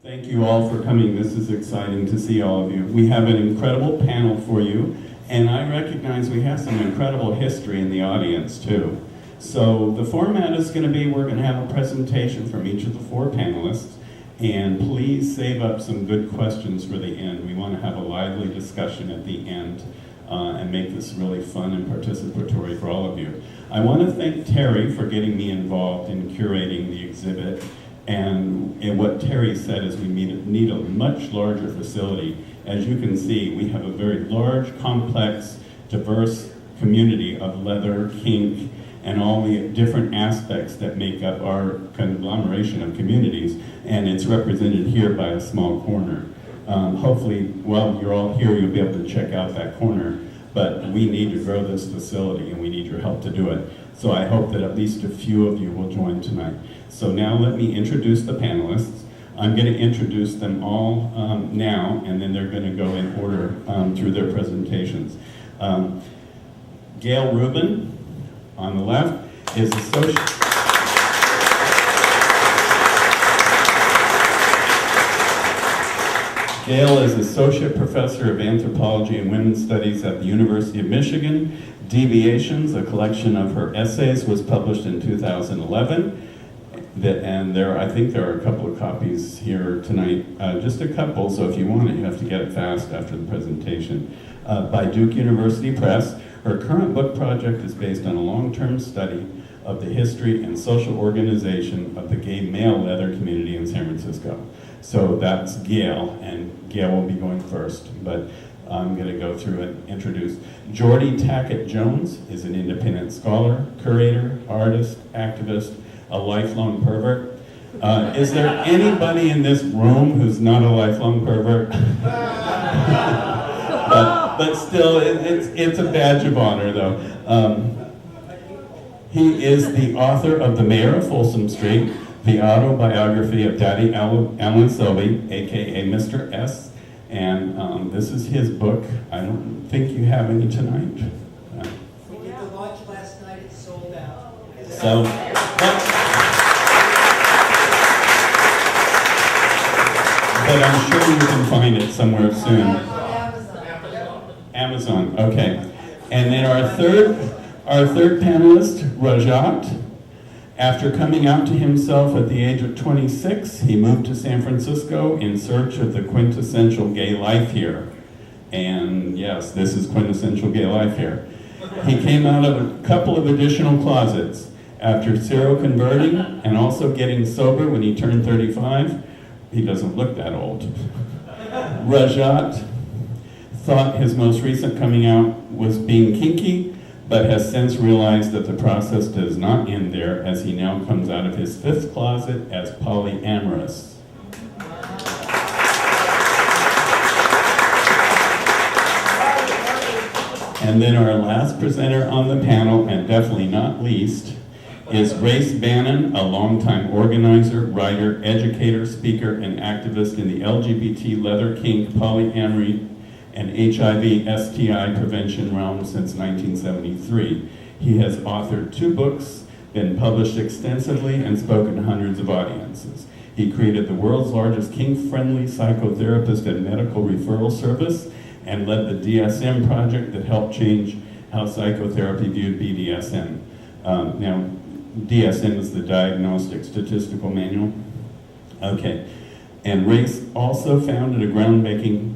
Thank you all for coming. This is exciting to see all of you. We have an incredible panel for you, and I recognize we have some incredible history in the audience too. So the format is going to be, we're going to have a presentation from each of the four panelists, and please save up some good questions for the end. We want to have a lively discussion at the end and make this really fun and participatory for all of you. I want to thank Terry for getting me involved in curating the exhibit. And what Terry said is we need a much larger facility. As you can see, we have a very large, complex, diverse community of leather, kink, and all the different aspects that make up our conglomeration of communities. And it's represented here by a small corner. Hopefully, while you're all here, you'll be able to check out that corner. But we need to grow this facility, and we need your help to do it. So I hope that at least a few of you will join tonight. So now let me introduce the panelists. I'm going to introduce them all now, and then they're going to go in order through their presentations. Gail Rubin, on the left, is associate. Gail is Associate Professor of Anthropology and Women's Studies at the University of Michigan. Deviations, a collection of her essays, was published in 2011. And I think there are a couple of copies here tonight, just a couple, so if you want it, you have to get it fast after the presentation. By Duke University Press. Her current book project is based on a long-term study of the history and social organization of the gay male leather community in San Francisco. So that's Gail, and Gail will be going first, but I'm going to go through and introduce. Jordy Tackett Jones is an independent scholar, curator, artist, activist, a lifelong pervert. Is there anybody in this room who's not a lifelong pervert? but still, it's a badge of honor, though. He is the author of The Mayor of Folsom Street, the autobiography of Daddy Alan Selby, aka Mr. S. And this is his book. I don't think you have any tonight. We did the launch last night, it's sold out. So, but I'm sure you can find it somewhere soon. Amazon, okay. And then our third panelist, Rajat. After coming out to himself at the age of 26, he moved to San Francisco in search of the quintessential gay life here. And yes, this is quintessential gay life here. He came out of a couple of additional closets after seroconverting and also getting sober when he turned 35. He doesn't look that old. Rajat thought his most recent coming out was being kinky, but has since realized that the process does not end there, as he now comes out of his fifth closet as polyamorous. And then our last presenter on the panel, and definitely not least, is Grace Bannon, a longtime organizer, writer, educator, speaker, and activist in the LGBT, leather, kink, polyamory, and HIV/STI prevention realm since 1973. He has authored 2 books, been published extensively, and spoken to hundreds of audiences. He created the world's largest kink-friendly psychotherapist and medical referral service, and led the DSM project that helped change how psychotherapy viewed BDSM. Now, DSM is the Diagnostic Statistical Manual. Okay, and Race also founded a groundbreaking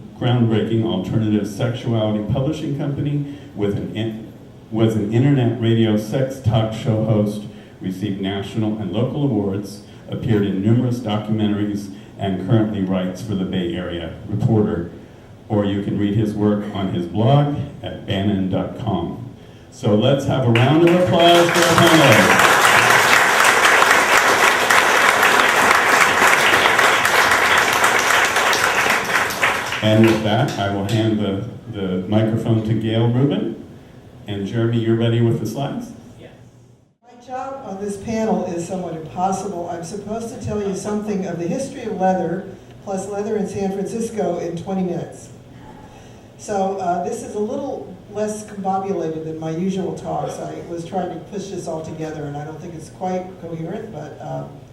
alternative sexuality publishing company was an internet radio sex talk show host, received national and local awards, appeared in numerous documentaries, and currently writes for the Bay Area Reporter. Or you can read his work on his blog at bannon.com. So let's have a round of applause for our panelists. And with that, I will hand the microphone to Gail Rubin. And Jeremy, you're ready with the slides? Yes. My job on this panel is somewhat impossible. I'm supposed to tell you something of the history of leather, plus leather in San Francisco, in 20 minutes. So this is a little less combobulated than my usual talks. I was trying to push this all together, and I don't think it's quite coherent, but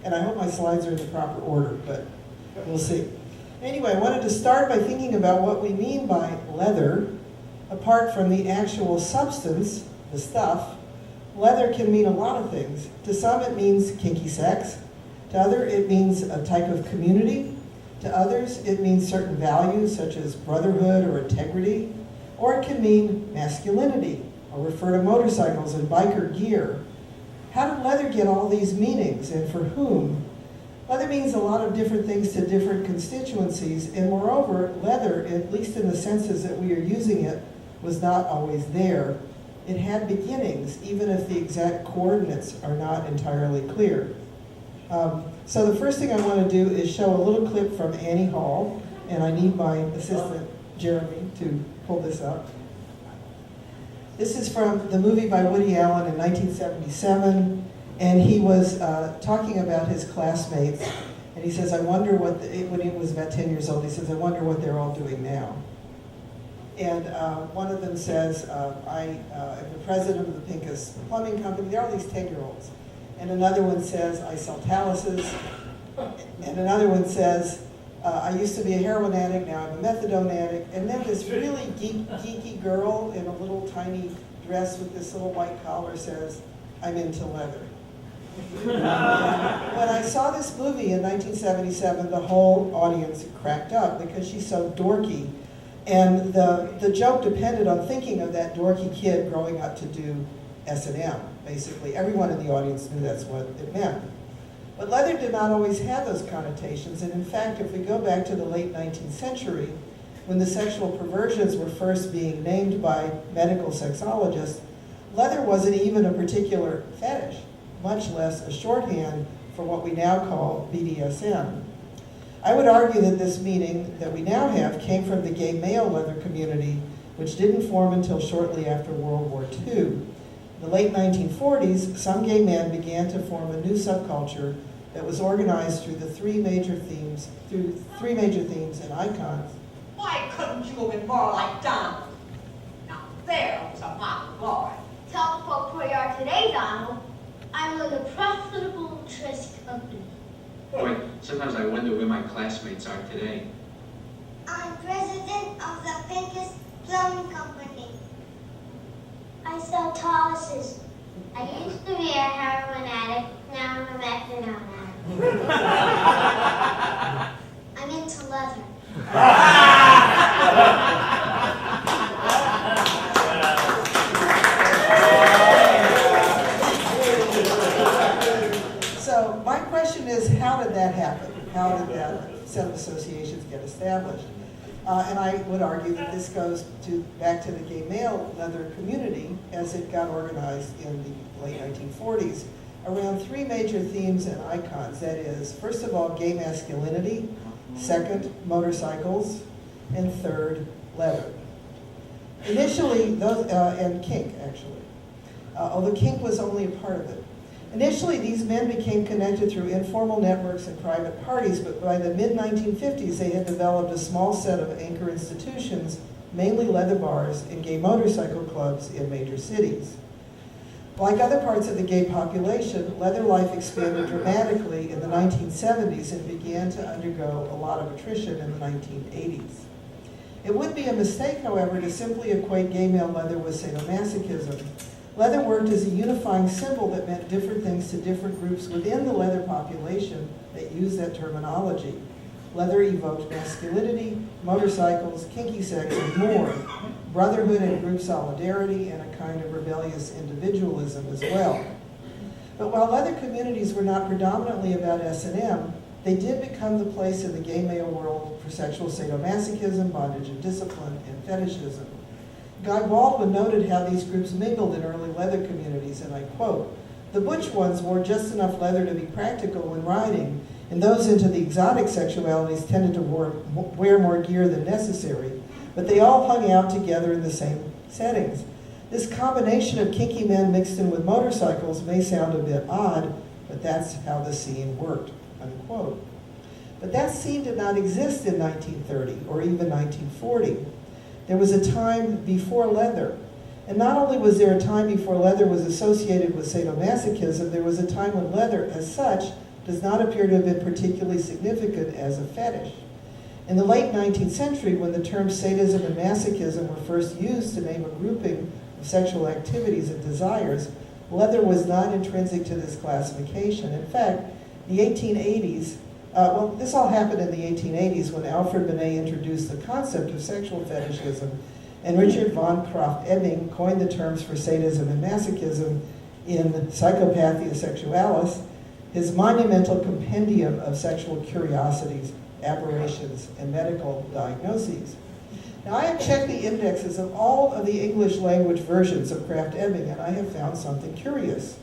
and I hope my slides are in the proper order, but We'll see. Anyway, I wanted to start by thinking about what we mean by leather. Apart from the actual substance, the stuff, leather can mean a lot of things. To some it means kinky sex. To others it means a type of community. To others it means certain values such as brotherhood or integrity. Or it can mean masculinity, or refer to motorcycles and biker gear. How did leather get all these meanings, and for whom? Leather means a lot of different things to different constituencies, and moreover, leather, at least in the senses that we are using it, was not always there. It had beginnings, even if the exact coordinates are not entirely clear. So the first thing I want to do is show a little clip from Annie Hall, and I need my assistant, Jeremy, to pull this up. This is from the movie by Woody Allen in 1977, and he was talking about his classmates, and he says, I wonder what, when he was about 10 years old, he says, I wonder what they're all doing now. And one of them says, I am the president of the Pincus Plumbing Company. There are all these 10-year-olds. And another one says, I sell taluses. And another one says, I used to be a heroin addict, now I'm a methadone addict. And then this really geeky girl in a little tiny dress with this little white collar says, I'm into leather. When I saw this movie in 1977, the whole audience cracked up because she's so dorky. And the joke depended on thinking of that dorky kid growing up to do S&M. Basically, everyone in the audience knew that's what it meant. But leather did not always have those connotations, and in fact, if we go back to the late 19th century, when the sexual perversions were first being named by medical sexologists, leather wasn't even a particular fetish, much less a shorthand for what we now call BDSM. I would argue that this meaning that we now have came from the gay male leather community, which didn't form until shortly after World War II. In the late 1940s, some gay men began to form a new subculture that was organized through three major themes and icons. Why couldn't you have been more like Donald? Now there was a model boy. Tell the folk where you are today, Donald. I'm with a profitable tryst company. Boy, sometimes I wonder where my classmates are today. I'm president of the Pincus Plumbing Company. I sell taluses. I used to be a heroin addict, now I'm a methadone addict. I'm into leather. So my question is, how did that happen? How did that set of associations get established? And I would argue that this goes back to the gay male leather community as it got organized in the late 1940s around three major themes and icons. That is, first of all, gay masculinity, second, motorcycles, and third, leather. Initially, and kink, actually, although kink was only a part of it. Initially, these men became connected through informal networks and private parties, but by the mid-1950s, they had developed a small set of anchor institutions, mainly leather bars and gay motorcycle clubs in major cities. Like other parts of the gay population, leather life expanded dramatically in the 1970s and began to undergo a lot of attrition in the 1980s. It would be a mistake, however, to simply equate gay male leather with sadomasochism. Leather worked as a unifying symbol that meant different things to different groups within the leather population that used that terminology. Leather evoked masculinity, motorcycles, kinky sex, and more, brotherhood and group solidarity, and a kind of rebellious individualism as well. But while leather communities were not predominantly about S&M, they did become the place in the gay male world for sexual sadomasochism, bondage and discipline, and fetishism. Guy Baldwin noted how these groups mingled in early leather communities, and I quote, "The butch ones wore just enough leather to be practical when riding, and those into the exotic sexualities tended to wear more gear than necessary, but they all hung out together in the same settings. This combination of kinky men mixed in with motorcycles may sound a bit odd, but that's how the scene worked," unquote. But that scene did not exist in 1930 or even 1940. There was a time before leather. And not only was there a time before leather was associated with sadomasochism, there was a time when leather, as such, does not appear to have been particularly significant as a fetish. In the late 19th century, when the terms sadism and masochism were first used to name a grouping of sexual activities and desires, leather was not intrinsic to this classification. In fact, the 1880s, this all happened in the 1880s when Alfred Binet introduced the concept of sexual fetishism, and Richard von Krafft-Ebing coined the terms for sadism and masochism in Psychopathia Sexualis, his monumental compendium of sexual curiosities, aberrations, and medical diagnoses. Now, I have checked the indexes of all of the English language versions of Krafft-Ebing, and I have found something curious.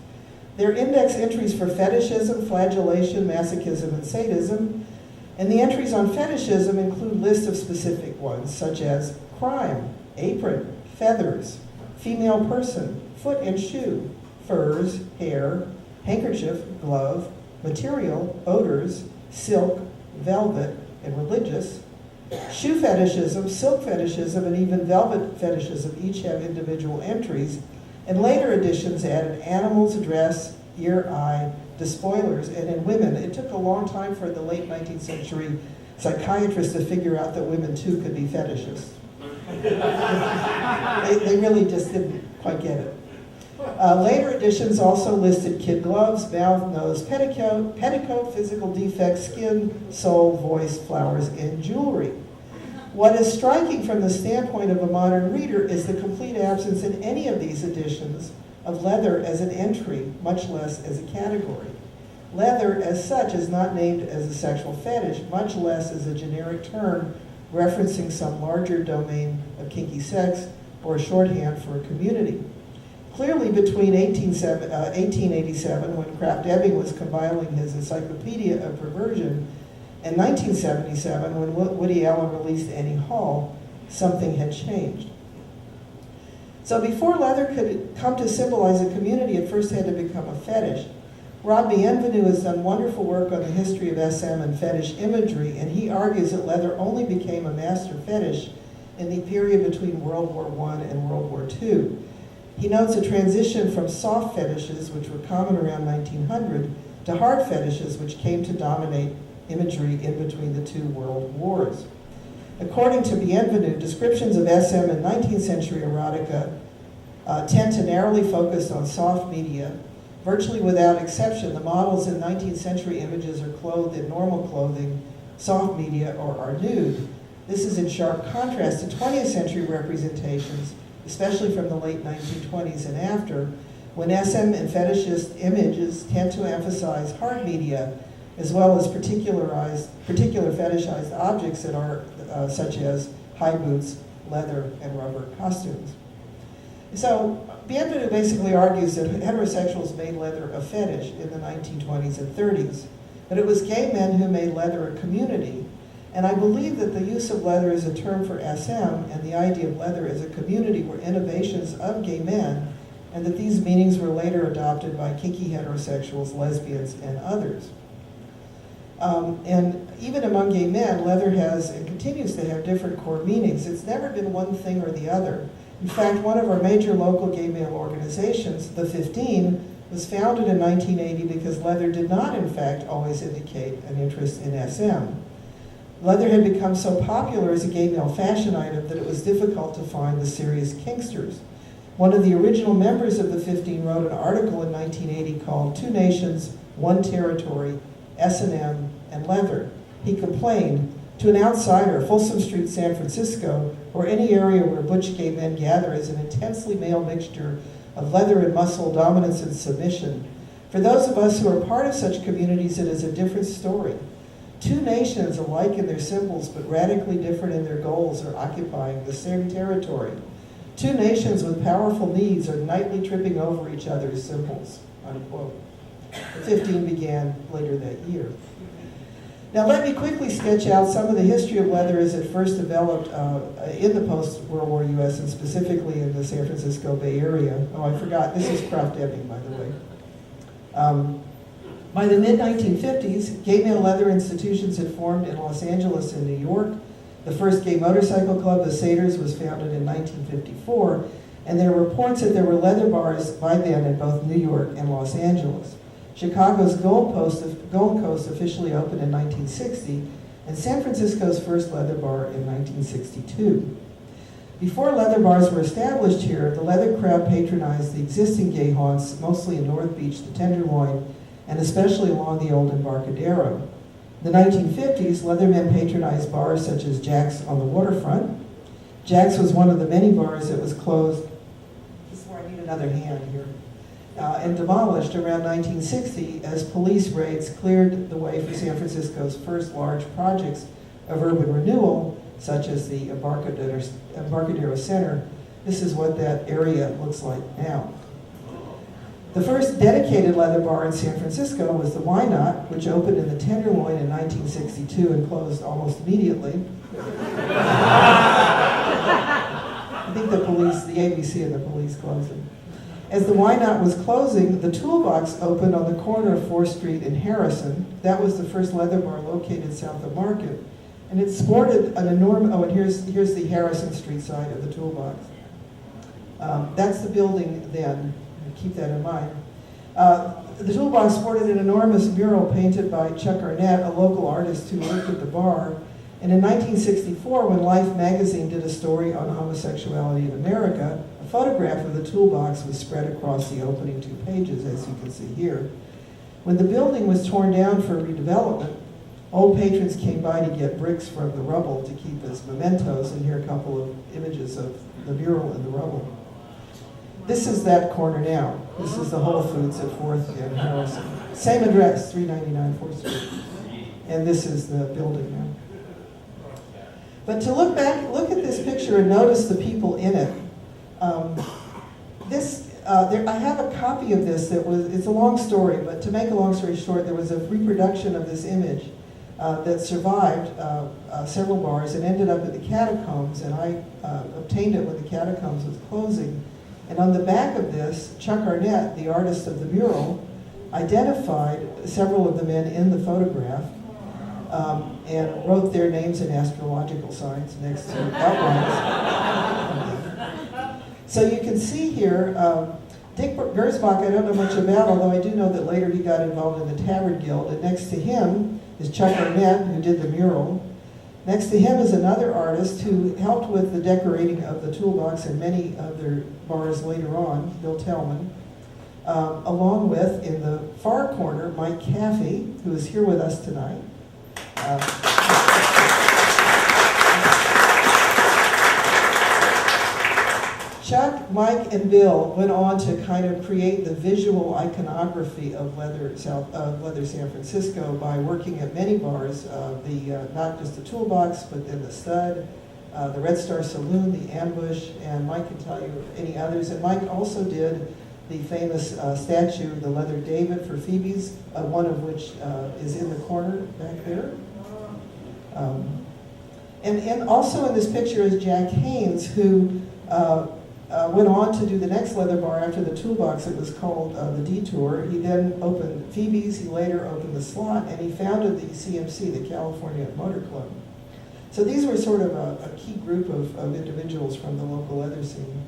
Their index entries for fetishism, flagellation, masochism, and sadism, and the entries on fetishism include lists of specific ones, such as crime, apron, feathers, female person, foot and shoe, furs, hair, handkerchief, glove, material, odors, silk, velvet, and religious. Shoe fetishism, silk fetishism, and even velvet fetishism each have individual entries, and later editions added animals, dress, ear, eye, despoilers, and in women, it took a long time for the late 19th century psychiatrists to figure out that women too could be fetishists. They really just didn't quite get it. Later editions also listed kid gloves, mouth, nose, petticoat, physical defects, skin, soul, voice, flowers, and jewelry. What is striking from the standpoint of a modern reader is the complete absence in any of these editions of leather as an entry, much less as a category. Leather, as such, is not named as a sexual fetish, much less as a generic term referencing some larger domain of kinky sex or a shorthand for a community. Clearly, between 1887, when Krafft-Ebing was compiling his Encyclopedia of Perversion, and 1977, when Woody Allen released Annie Hall, something had changed. So before leather could come to symbolize a community, it first had to become a fetish. Rob Bienvenu has done wonderful work on the history of SM and fetish imagery, and he argues that leather only became a master fetish in the period between World War I and World War II. He notes a transition from soft fetishes, which were common around 1900, to hard fetishes, which came to dominate imagery in between the two world wars. According to Bienvenu, descriptions of SM in 19th century erotica tend to narrowly focus on soft media. Virtually without exception, the models in 19th century images are clothed in normal clothing, soft media, or are nude. This is in sharp contrast to 20th century representations, especially from the late 1920s and after, when SM and fetishist images tend to emphasize hard media, as well as particular fetishized objects that are such as high boots, leather, and rubber costumes. So Bienvenu basically argues that heterosexuals made leather a fetish in the 1920s and 30s, but it was gay men who made leather a community. And I believe that the use of leather as a term for SM and the idea of leather as a community were innovations of gay men, and that these meanings were later adopted by kinky heterosexuals, lesbians, and others. And even among gay men, leather has and continues to have different core meanings. It's never been one thing or the other. In fact, one of our major local gay male organizations, the 15, was founded in 1980 because leather did not, in fact, always indicate an interest in SM. Leather had become so popular as a gay male fashion item that it was difficult to find the serious kinksters. One of the original members of the 15 wrote an article in 1980 called Two Nations, One Territory, S&M, and Leather. He complained, to an outsider, Folsom Street, San Francisco, or any area where butch gay men gather is an intensely male mixture of leather and muscle, dominance and submission. For those of us who are part of such communities, it is a different story. Two nations, alike in their symbols but radically different in their goals, are occupying the same territory. Two nations with powerful needs are nightly tripping over each other's symbols, unquote. The 15 began later that year. Now let me quickly sketch out some of the history of leather as it first developed in the post-World War U.S. and specifically in the San Francisco Bay Area. Oh, I forgot, this is Krafft-Ebing, by the way. By the mid-1950s, gay male leather institutions had formed in Los Angeles and New York. The first gay motorcycle club, the Satyrs, was founded in 1954, and there are reports that there were leather bars by then in both New York and Los Angeles. Chicago's Gold Coast officially opened in 1960, and San Francisco's first leather bar in 1962. Before leather bars were established here, the leather crowd patronized the existing gay haunts, mostly in North Beach, the Tenderloin, and especially along the old Embarcadero. In the 1950s, leathermen patronized bars such as Jack's on the waterfront. Jack's was one of the many bars that was closed. This is where I need another hand here. And demolished around 1960 as police raids cleared the way for San Francisco's first large projects of urban renewal, such as the Embarcadero Center. This is what that area looks like now. The first dedicated leather bar in San Francisco was the Why Not, which opened in the Tenderloin in 1962 and closed almost immediately. I think the ABC and the police closed it. As the Why Not was closing, the Toolbox opened on the corner of 4th Street in Harrison. That was the first leather bar located south of Market. And it sported an enormous, and here's the Harrison Street side of the Toolbox. That's the building then, keep that in mind. The Toolbox sported an enormous mural painted by Chuck Arnett, a local artist who worked at the bar. And in 1964, when Life magazine did a story on homosexuality in America, a photograph of the Toolbox was spread across the opening 2 pages, as you can see here. When the building was torn down for redevelopment, old patrons came by to get bricks from the rubble to keep as mementos, and here are a couple of images of the mural in the rubble. This is that corner now. This is the Whole Foods at 4th and Harrison. Same address, 399 4th Street. And this is the building now. But to look at this picture and notice the people in it. I have a copy of this it's a long story, but to make a long story short, there was a reproduction of this image that survived several bars and ended up at the Catacombs, and I obtained it when the Catacombs was closing. And on the back of this, Chuck Arnett, the artist of the mural, identified several of the men in the photograph and wrote their names in astrological signs next to outlines. So you can see here, Dick Gersbach I don't know much about, although I do know that later he got involved in the Tavern Guild, and next to him is Chuck Arnett, who did the mural. Next to him is another artist who helped with the decorating of the Toolbox and many other bars later on, Bill Tellman, along with, in the far corner, Mike Caffey, who is here with us tonight. Chuck, Mike, and Bill went on to kind of create the visual iconography of leather San Francisco by working at many bars, not just the Toolbox, but then the Stud, the Red Star Saloon, the Ambush, and Mike can tell you any others. And Mike also did the famous statue, the Leather David for Phoebe's, one of which is in the corner back there. And also in this picture is Jack Haynes, who went on to do the next leather bar after the Toolbox. It was called the Detour. He then opened Phoebe's, he later opened the Slot, and he founded the CMC, the California Motor Club. So these were sort of a key group of individuals from the local leather scene.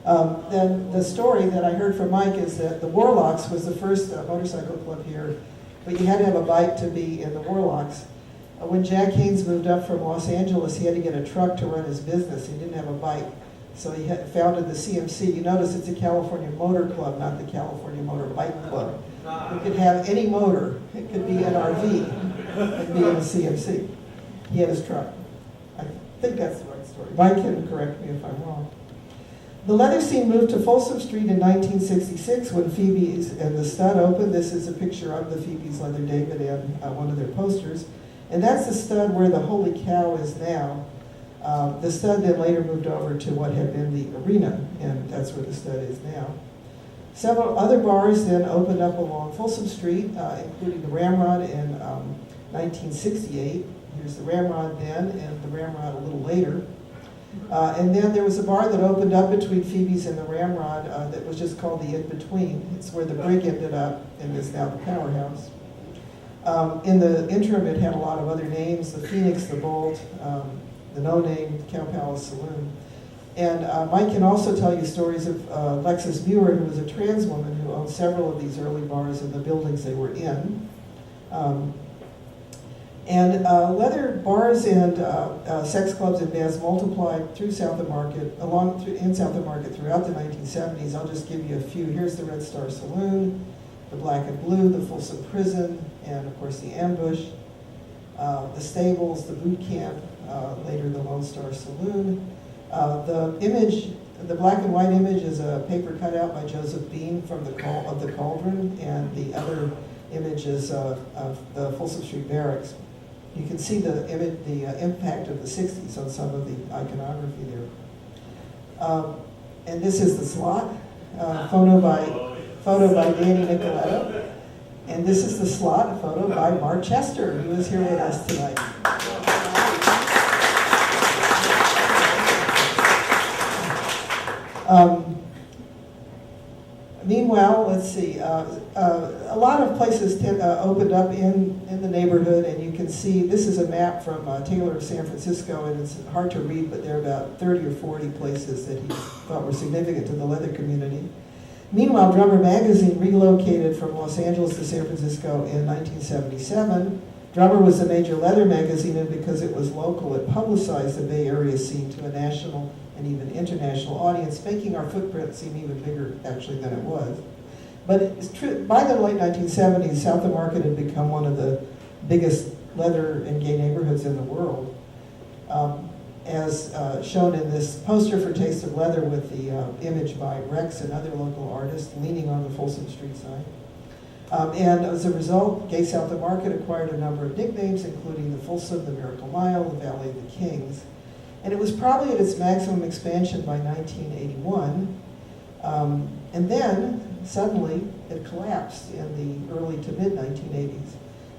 Then the story that I heard from Mike is that the Warlocks was the first motorcycle club here, but you had to have a bike to be in the Warlocks. When Jack Haynes moved up from Los Angeles, he had to get a truck to run his business. He didn't have a bike. So he founded the CMC. You notice it's a California Motor Club, not the California Motor Bike Club. You could have any motor. It could be an RV. It could be in a CMC. He had his truck. I think that's the right story. Mike can correct me if I'm wrong. The leather scene moved to Folsom Street in 1966 when Phoebe's and the Stud opened. This is a picture of the Phoebe's Leather David and one of their posters. And that's the Stud where the Holy Cow is now. The Stud then later moved over to what had been the Arena, and that's where the Stud is now. Several other bars then opened up along Folsom Street, including the Ramrod in 1968. Here's the Ramrod then, and the Ramrod a little later. And then there was a bar that opened up between Phoebe's and the Ramrod that was just called the In-Between. It's where the Brig ended up, and is now the Powerhouse. In the interim, it had a lot of other names, the Phoenix, the Bolt, the No Name, Cow Palace Saloon. And Mike can also tell you stories of Lexis Muir, who was a trans woman who owned several of these early bars in the buildings they were in. Leather bars and sex clubs and bands multiplied through South of Market, in South of Market throughout the 1970s. I'll just give you a few. Here's the Red Star Saloon, the Black and Blue, the Folsom Prison, and of course the Ambush, the Stables, the Boot Camp, later the Lone Star Saloon. The black and white image is a paper cutout by Joseph Bean from the Cauldron, and the other image is of the Folsom Street Barracks. You can see the impact of the 60s on some of the iconography there. And this is the Slot, photo by Danny Nicoletto. And this is the Slot, a photo by Mark Chester, who is here with us tonight. Meanwhile, let's see, a lot of places opened up in the neighborhood, and you can see, this is a map from Taylor of San Francisco, and it's hard to read, but there are about 30 or 40 places that he thought were significant to the leather community. Meanwhile, Drummer Magazine relocated from Los Angeles to San Francisco in 1977. Drummer was a major leather magazine, and because it was local, it publicized the Bay Area scene to a national and even international audience, making our footprint seem even bigger, actually, than it was. But it's true, by the late 1970s, South of Market had become one of the biggest leather and gay neighborhoods in the world. As shown in this poster for Taste of Leather with the image by Rex and other local artists leaning on the Folsom Street sign. And as a result, Gay South of Market acquired a number of nicknames, including the Folsom, the Miracle Mile, the Valley of the Kings. And it was probably at its maximum expansion by 1981. And then, suddenly, it collapsed in the early to mid-1980s.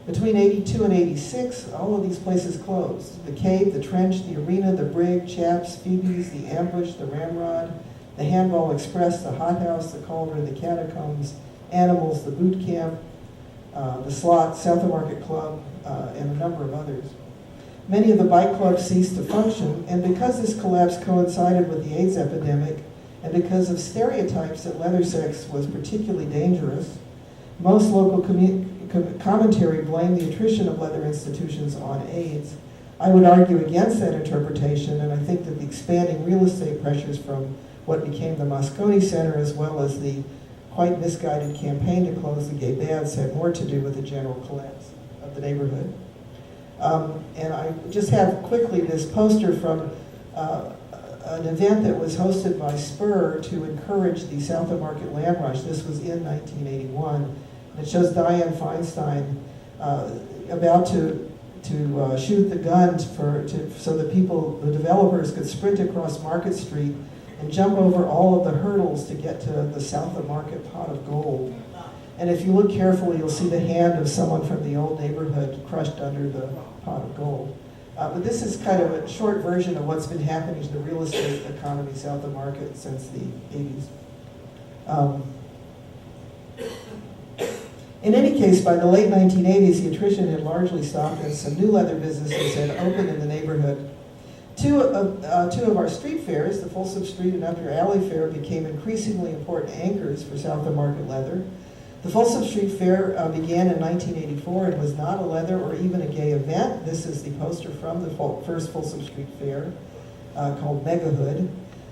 Between 82 and 86, all of these places closed. The Cave, the Trench, the Arena, the Brig, Chaps, Phoebe's, the Ambush, the Ramrod, the Handball Express, the Hot House, the Cauldron, the Catacombs, Animals, the Boot Camp, the Slot, South of Market Club, and a number of others. Many of the bike clubs ceased to function, and because this collapse coincided with the AIDS epidemic, and because of stereotypes that leather sex was particularly dangerous, most local commentary blamed the attrition of leather institutions on AIDS. I would argue against that interpretation, and I think that the expanding real estate pressures from what became the Moscone Center, as well as the quite misguided campaign to close the gay baths, had more to do with the general collapse of the neighborhood. And I just have quickly this poster from an event that was hosted by Spur to encourage the South of Market land rush. This was in 1981. It shows Dianne Feinstein about to shoot the gun so that the developers could sprint across Market Street and jump over all of the hurdles to get to the South of Market pot of gold. And if you look carefully, you'll see the hand of someone from the old neighborhood crushed under the pot of gold. But this is kind of a short version of what's been happening to the real estate economy South of Market since the 80s. In any case, by the late 1980s, the attrition had largely stopped and some new leather businesses had opened in the neighborhood. Two of our street fairs, the Folsom Street and Upper Alley Fair, became increasingly important anchors for South of Market leather. The Folsom Street Fair began in 1984 and was not a leather or even a gay event. This is the poster from the first Folsom Street Fair called Megahood.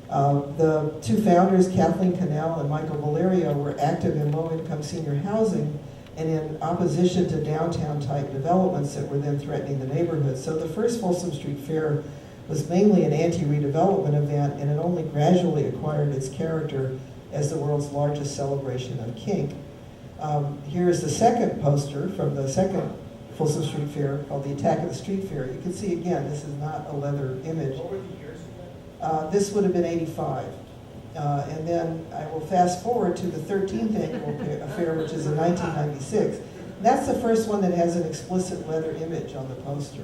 The two founders, Kathleen Cannell and Michael Valerio, were active in low-income senior housing and in opposition to downtown-type developments that were then threatening the neighborhood. So the first Folsom Street Fair was mainly an anti-redevelopment event, and it only gradually acquired its character as the world's largest celebration of kink. Here is the second poster from the second Folsom Street Fair called the Attack of the Street Fair. You can see again, this is not a leather image. What were the years of This would have been 85. And then I will fast forward to the 13th annual fair, which is in 1996. That's the first one that has an explicit leather image on the poster.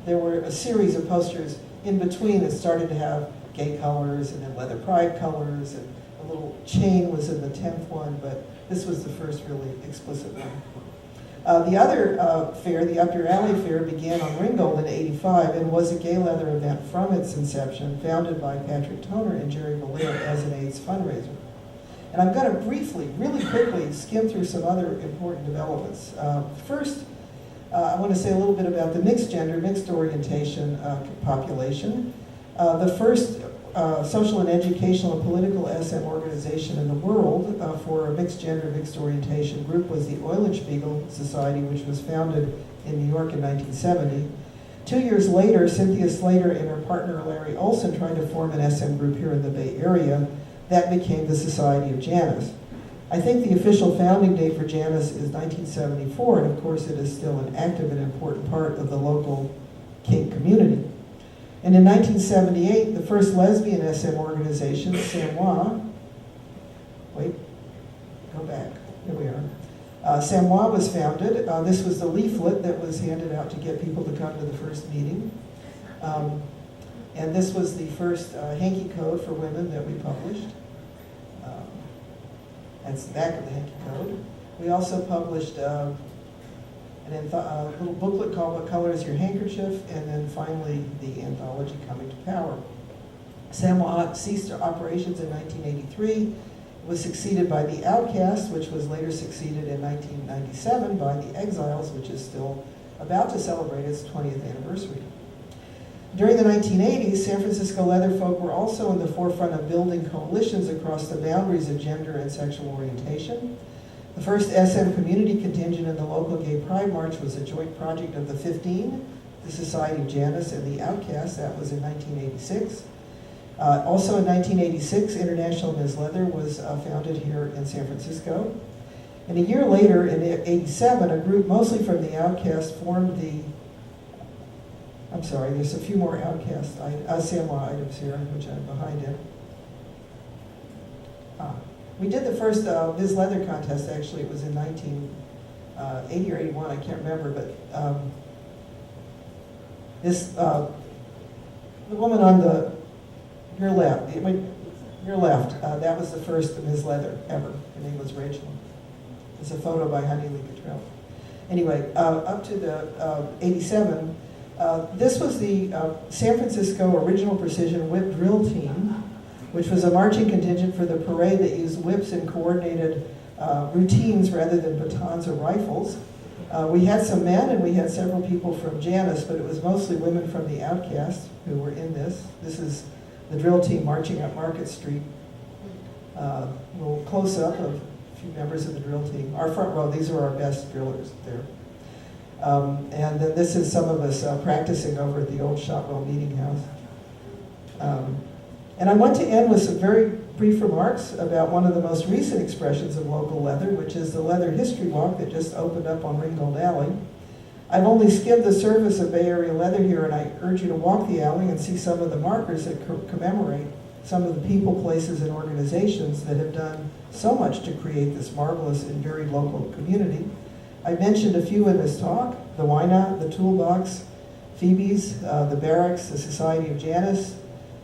There were a series of posters in between that started to have gay colors and then leather pride colors, and a little chain was in the 10th one, but this was the first really explicit one. The other fair, the Up Your Alley Fair, began on Ringgold in '85 and was a gay leather event from its inception, founded by Patrick Toner and Jerry Valer as an AIDS fundraiser. And I'm going to briefly, really quickly, skim through some other important developments. First, I want to say a little bit about the mixed gender, mixed orientation population. The first social and educational and political SM organization in the world for a mixed gender, mixed orientation group was the Eulenspiegel Society, which was founded in New York in 1970. 2 years later, Cynthia Slater and her partner Larry Olson tried to form an SM group here in the Bay Area. That became the Society of Janus. I think the official founding date for Janus is 1974, and of course it is still an active and important part of the local kink community. And in 1978, the first lesbian SM organization, Samoa, wait, go back, here we are. Samoa was founded. This was the leaflet that was handed out to get people to come to the first meeting. And this was the first hanky code for women that we published. That's the back of the hanky code. We also published a little booklet called What Color is Your Handkerchief? And then finally the anthology Coming to Power. Samoa ceased operations in 1983. It was succeeded by the Outcast, which was later succeeded in 1997 by the Exiles, which is still about to celebrate its 20th anniversary. During the 1980s, San Francisco Leatherfolk were also in the forefront of building coalitions across the boundaries of gender and sexual orientation. The first SM community contingent in the local Gay Pride March was a joint project of the 15, the Society of Janus, and the Outcasts. That was in 1986. Also in 1986, International Ms. Leather was founded here in San Francisco. And a year later, in '87, a group mostly from the Outcasts formed the I'm sorry, there's a few more Outcast Samoa items here, which I'm behind in. We did the first Ms. Leather contest, actually. It was in 1980 or 81, I can't remember, but the woman on your left, that was the first Ms. Leather ever. Her name was Rachel. It's a photo by Honey Lee Cottrell. Anyway, up to the '87, this was the San Francisco Original Precision Whip Drill Team, which was a marching contingent for the parade that used whips in coordinated routines rather than batons or rifles. We had some men and we had several people from Janus, but it was mostly women from the Outcasts who were in this. This is the drill team marching up Market Street. A little close-up of a few members of the drill team. Our front row, these are our best drillers there. And then this is some of us practicing over at the old Shotwell Meeting House. And I want to end with some very brief remarks about one of the most recent expressions of local leather, which is the Leather History Walk that just opened up on Ringgold Alley. I've only skimmed the surface of Bay Area leather here, and I urge you to walk the alley and see some of the markers that commemorate some of the people, places, and organizations that have done so much to create this marvelous and very local community. I mentioned a few in this talk: the Wynot, the Toolbox, Phoebe's, the Barracks, the Society of Janus,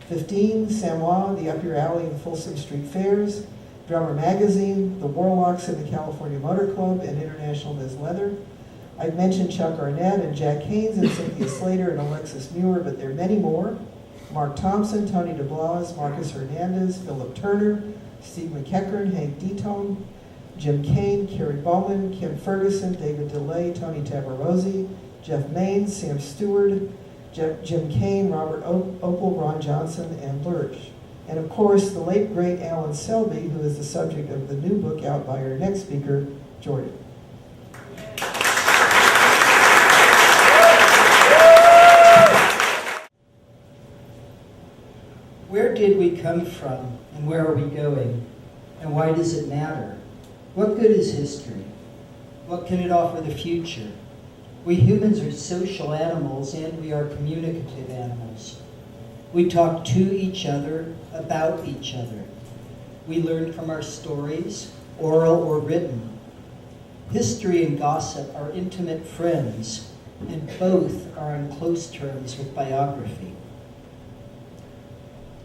15, Samoa, the Up Your Alley and Folsom Street Fairs, Drummer Magazine, the Warlocks and the California Motor Club, and International Ms. Leather. I've mentioned Chuck Arnett and Jack Haynes and Cynthia Slater and Alexis Muir, but there are many more. Mark Thompson, Tony DeBlas, Marcus Hernandez, Philip Turner, Steve McEachern, Hank Detone, Jim Kane, Kerry Bowman, Kim Ferguson, David DeLay, Tony Tabarozzi, Jeff Maines, Sam Stewart, Jim Kane, Robert Opal, Ron Johnson, and Lurch. And of course, the late, great Alan Selby, who is the subject of the new book out by our next speaker, Jordan. Where did we come from, and where are we going? And why does it matter? What good is history? What can it offer the future? We humans are social animals, and we are communicative animals. We talk to each other about each other. We learn from our stories, oral or written. History and gossip are intimate friends, and both are on close terms with biography.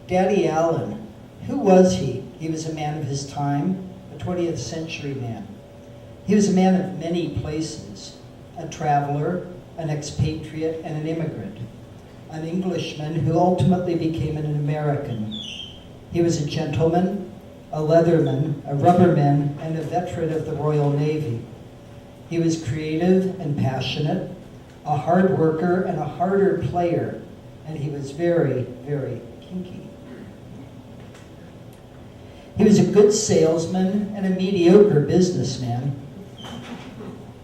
Daddy Allen, who was he? He was a man of his time, a 20th century man. He was a man of many places, a traveler, an expatriate, and an immigrant, an Englishman who ultimately became an American. He was a gentleman, a leatherman, a rubberman, and a veteran of the Royal Navy. He was creative and passionate, a hard worker and a harder player, and he was very, very kinky. He was a good salesman and a mediocre businessman.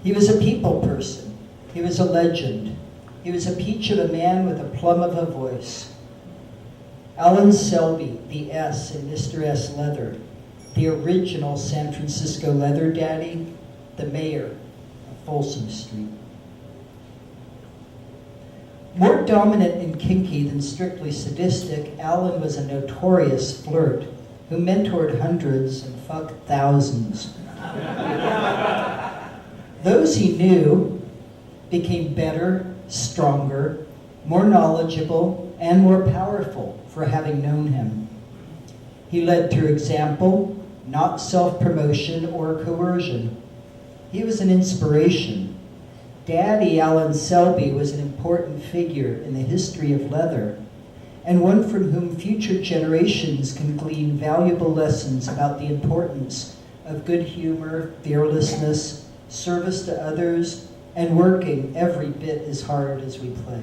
He was a people person. He was a legend. He was a peach of a man with a plum of a voice. Alan Selby, the S in Mr. S Leather, the original San Francisco leather daddy, the mayor of Folsom Street. More dominant and kinky than strictly sadistic, Alan was a notorious flirt who mentored hundreds and fucked thousands. Those he knew became better, stronger, more knowledgeable, and more powerful for having known him. He led through example, not self-promotion or coercion. He was an inspiration. Daddy Alan Selby was an important figure in the history of leather, and one from whom future generations can glean valuable lessons about the importance of good humor, fearlessness, service to others, and working every bit as hard as we play.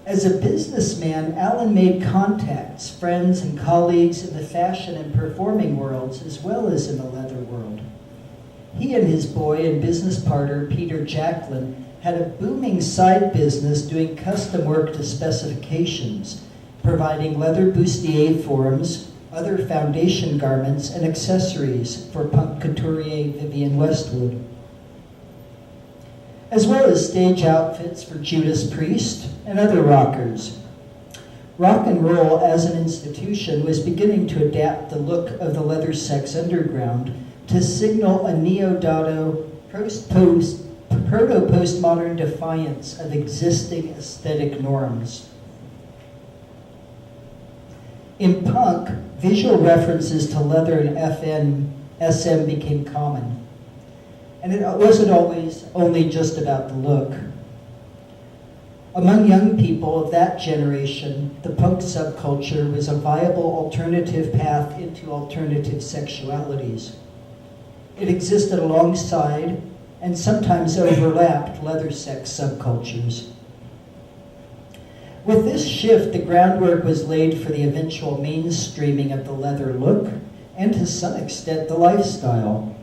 As a businessman, Alan made contacts, friends, and colleagues in the fashion and performing worlds, as well as in the leather world. He and his boy and business partner, Peter Jacklin, had a booming side business doing custom work to specifications, providing leather bustier forms, other foundation garments, and accessories for punk couturier Vivienne Westwood, as well as stage outfits for Judas Priest and other rockers. Rock and roll as an institution was beginning to adapt the look of the leather sex underground to signal a neo-dado proto-postmodern defiance of existing aesthetic norms. In punk, visual references to leather and SM became common. And it wasn't always only just about the look. Among young people of that generation, the punk subculture was a viable alternative path into alternative sexualities. It existed alongside and sometimes overlapped leather sex subcultures. With this shift, the groundwork was laid for the eventual mainstreaming of the leather look and to some extent the lifestyle.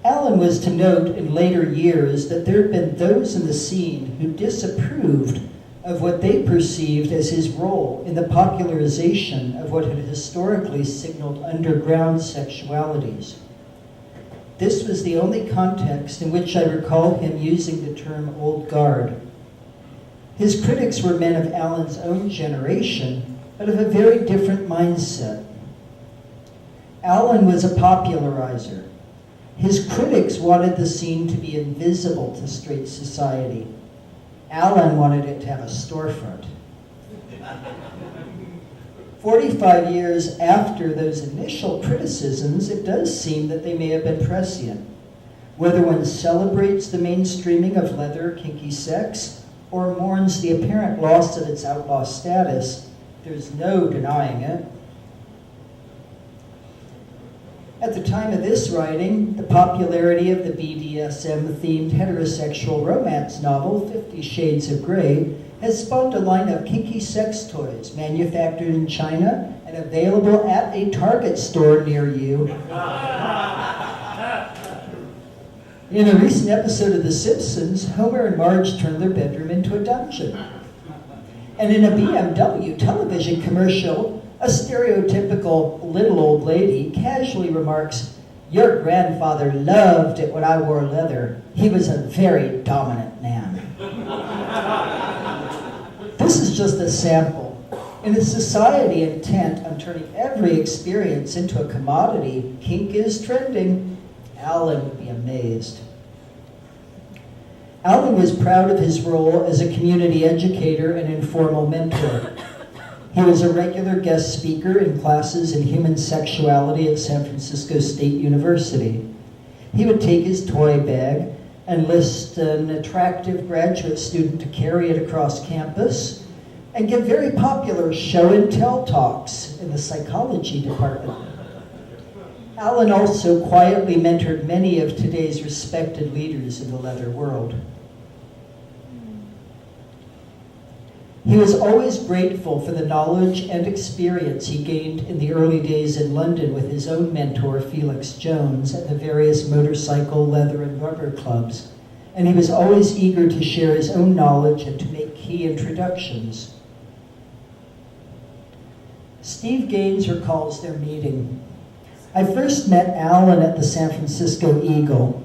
Alan was to note in later years that there had been those in the scene who disapproved of what they perceived as his role in the popularization of what had historically signaled underground sexualities. This was the only context in which I recall him using the term old guard. His critics were men of Alan's own generation, but of a very different mindset. Alan was a popularizer. His critics wanted the scene to be invisible to straight society. Alan wanted it to have a storefront. 45 years after those initial criticisms, it does seem that they may have been prescient. Whether one celebrates the mainstreaming of leather, kinky sex, or mourns the apparent loss of its outlaw status, there's no denying it. At the time of this writing, the popularity of the BDSM-themed heterosexual romance novel, 50 Shades of Grey, has spawned a line of kinky sex toys manufactured in China and available at a Target store near you. In a recent episode of The Simpsons, Homer and Marge turned their bedroom into a dungeon. And in a BMW television commercial, a stereotypical little old lady casually remarks, "Your grandfather loved it when I wore leather. He was a very dominant man." This is just a sample. In a society intent on turning every experience into a commodity, kink is trending. Alan would be amazed. Alan was proud of his role as a community educator and informal mentor. He was a regular guest speaker in classes in human sexuality at San Francisco State University. He would take his toy bag and list an attractive graduate student to carry it across campus and give very popular show and tell talks in the psychology department. Alan also quietly mentored many of today's respected leaders in the leather world. He was always grateful for the knowledge and experience he gained in the early days in London with his own mentor, Felix Jones, at the various motorcycle, leather, and rubber clubs. And he was always eager to share his own knowledge and to make key introductions. Steve Gaines recalls their meeting. I first met Alan at the San Francisco Eagle.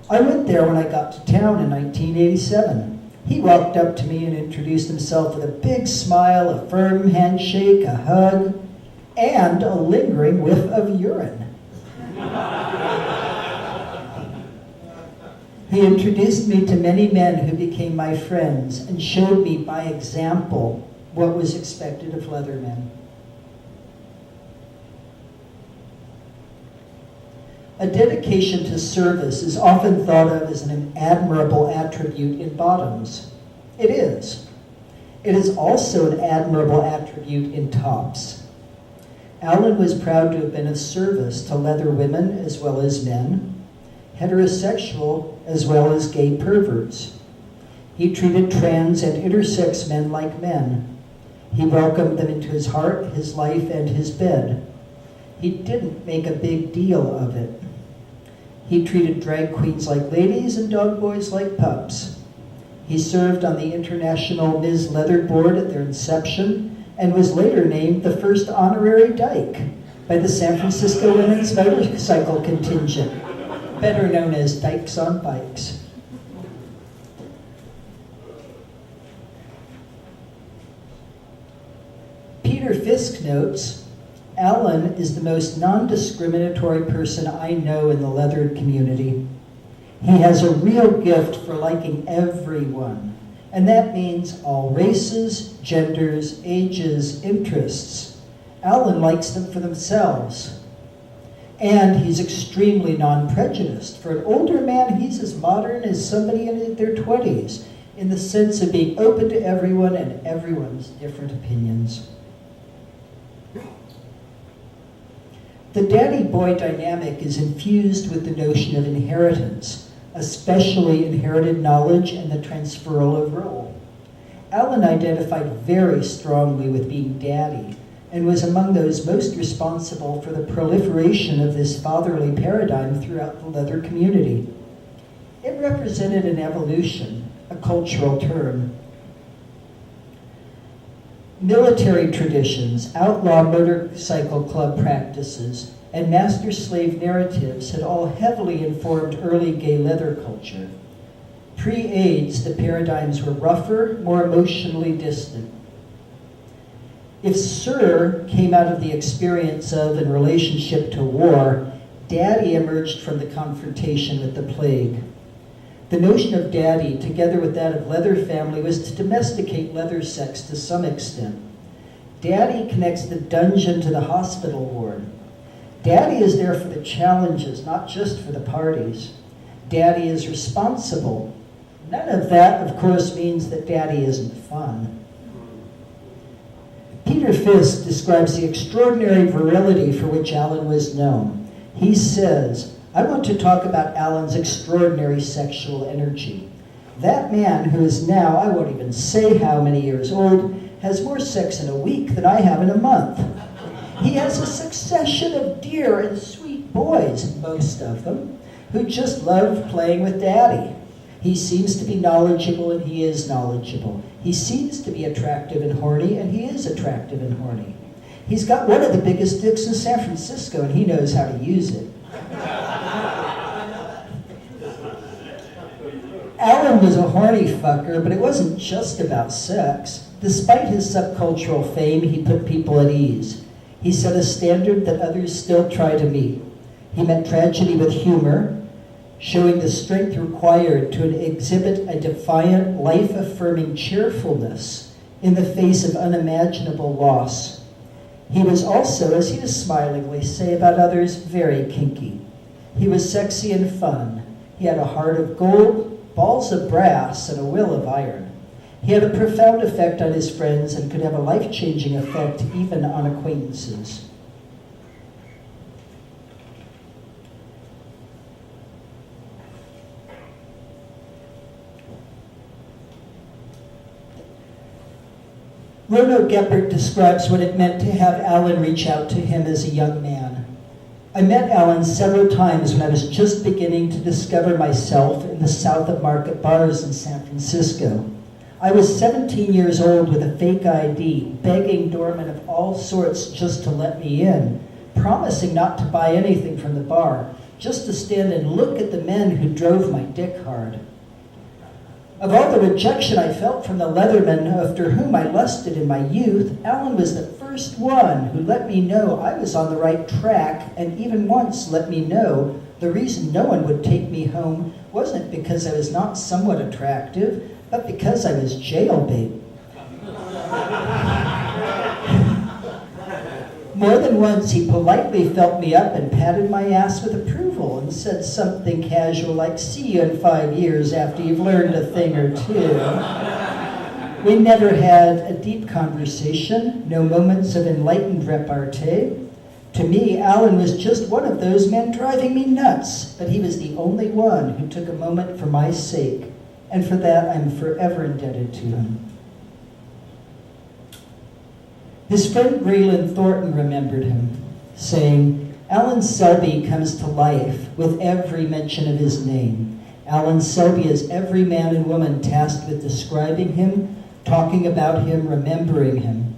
I went there when I got to town in 1987. He walked up to me and introduced himself with a big smile, a firm handshake, a hug, and a lingering whiff of urine. He introduced me to many men who became my friends and showed me by example what was expected of leathermen. A dedication to service is often thought of as an admirable attribute in bottoms. It is. It is also an admirable attribute in tops. Alan was proud to have been of service to leather women as well as men, heterosexual as well as gay perverts. He treated trans and intersex men like men. He welcomed them into his heart, his life, and his bed. He didn't make a big deal of it. He treated drag queens like ladies and dog boys like pups. He served on the International Ms. Leather Board at their inception and was later named the first honorary dyke by the San Francisco Women's Motorcycle Contingent, better known as Dykes on Bikes. Peter Fisk notes, Alan is the most non-discriminatory person I know in the leather community. He has a real gift for liking everyone, and that means all races, genders, ages, interests. Alan likes them for themselves. And he's extremely non-prejudiced. For an older man, he's as modern as somebody in their 20s, in the sense of being open to everyone and everyone's different opinions. The daddy-boy dynamic is infused with the notion of inheritance, especially inherited knowledge and the transferal of role. Alan identified very strongly with being daddy and was among those most responsible for the proliferation of this fatherly paradigm throughout the leather community. It represented an evolution, a cultural term. Military traditions, outlaw motorcycle club practices, and master-slave narratives had all heavily informed early gay leather culture. Pre-AIDS, the paradigms were rougher, more emotionally distant. If Sir came out of the experience of and relationship to war, Daddy emerged from the confrontation with the plague. The notion of daddy, together with that of leather family, was to domesticate leather sex to some extent. Daddy connects the dungeon to the hospital ward. Daddy is there for the challenges, not just for the parties. Daddy is responsible. None of that, of course, means that daddy isn't fun. Peter Fisk describes the extraordinary virility for which Alan was known. He says, I want to talk about Alan's extraordinary sexual energy. That man, who is now, I won't even say how many years old, has more sex in a week than I have in a month. He has a succession of dear and sweet boys, most of them, who just love playing with daddy. He seems to be knowledgeable, and he is knowledgeable. He seems to be attractive and horny, and he is attractive and horny. He's got one of the biggest dicks in San Francisco, and he knows how to use it. Alan was a horny fucker, but it wasn't just about sex. Despite his subcultural fame, he put people at ease. He set a standard that others still try to meet. He met tragedy with humor, showing the strength required to exhibit a defiant, life-affirming cheerfulness in the face of unimaginable loss. He was also, as he would smilingly say about others, very kinky. He was sexy and fun. He had a heart of gold, balls of brass, and a will of iron. He had a profound effect on his friends and could have a life-changing effect even on acquaintances. Rono Geppert describes what it meant to have Alan reach out to him as a young man. I met Alan several times when I was just beginning to discover myself in the South of Market bars in San Francisco. I was 17 years old with a fake ID, begging doormen of all sorts just to let me in, promising not to buy anything from the bar, just to stand and look at the men who drove my dick hard. Of all the rejection I felt from the leathermen after whom I lusted in my youth, Alan was the first one who let me know I was on the right track, and even once let me know the reason no one would take me home wasn't because I was not somewhat attractive, but because I was jailbait. More than once, he politely felt me up and patted my ass with approval and said something casual like, "See you in 5 years after you've learned a thing or two." We never had a deep conversation, no moments of enlightened repartee. To me, Alan was just one of those men driving me nuts, but he was the only one who took a moment for my sake, and for that I'm forever indebted to him. His friend Braylon Thornton remembered him, saying, "Alan Selby comes to life with every mention of his name. Alan Selby is every man and woman tasked with describing him, talking about him, remembering him.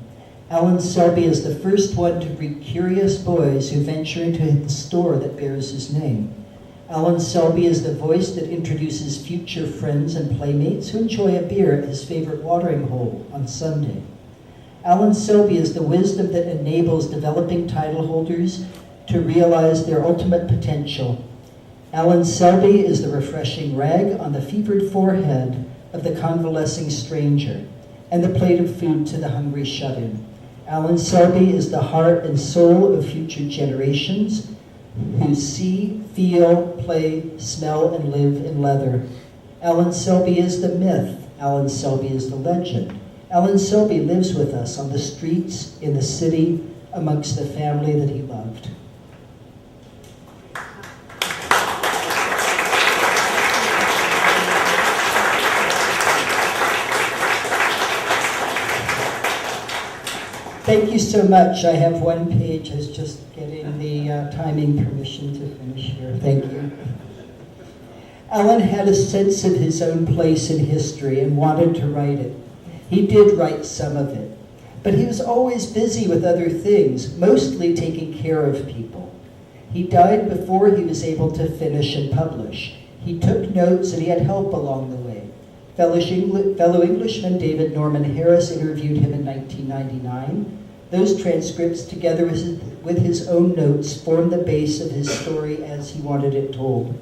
Alan Selby is the first one to greet curious boys who venture into the store that bears his name. Alan Selby is the voice that introduces future friends and playmates who enjoy a beer at his favorite watering hole on Sunday. Alan Selby is the wisdom that enables developing title holders to realize their ultimate potential. Alan Selby is the refreshing rag on the fevered forehead of the convalescing stranger, and the plate of food to the hungry shut-in. Alan Selby is the heart and soul of future generations who see, feel, play, smell, and live in leather. Alan Selby is the myth. Alan Selby is the legend. Alan Selby lives with us on the streets, in the city, amongst the family that he loved. Thank you so much. I have one page. I was just getting the timing permission to finish here. Thank you. Alan had a sense of his own place in history and wanted to write it. He did write some of it, but he was always busy with other things, mostly taking care of people. He died before he was able to finish and publish. He took notes and he had help along the way. Fellow Englishman David Norman Harris interviewed him in 1999. Those transcripts, together with his own notes, formed the base of his story as he wanted it told.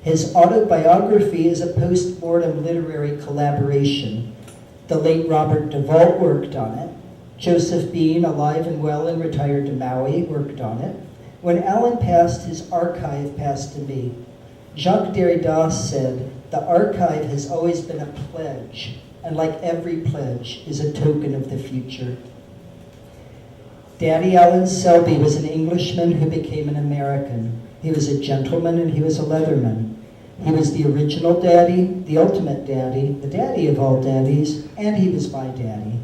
His autobiography is a post-mortem literary collaboration. The late Robert Duvall worked on it. Joseph Bean, alive and well and retired to Maui, worked on it. When Alan passed, his archive passed to me. Jacques Derrida said, "The archive has always been a pledge, and like every pledge, is a token of the future." Daddy Alan Selby was an Englishman who became an American. He was a gentleman and he was a leatherman. He was the original daddy, the ultimate daddy, the daddy of all daddies, and he was my daddy.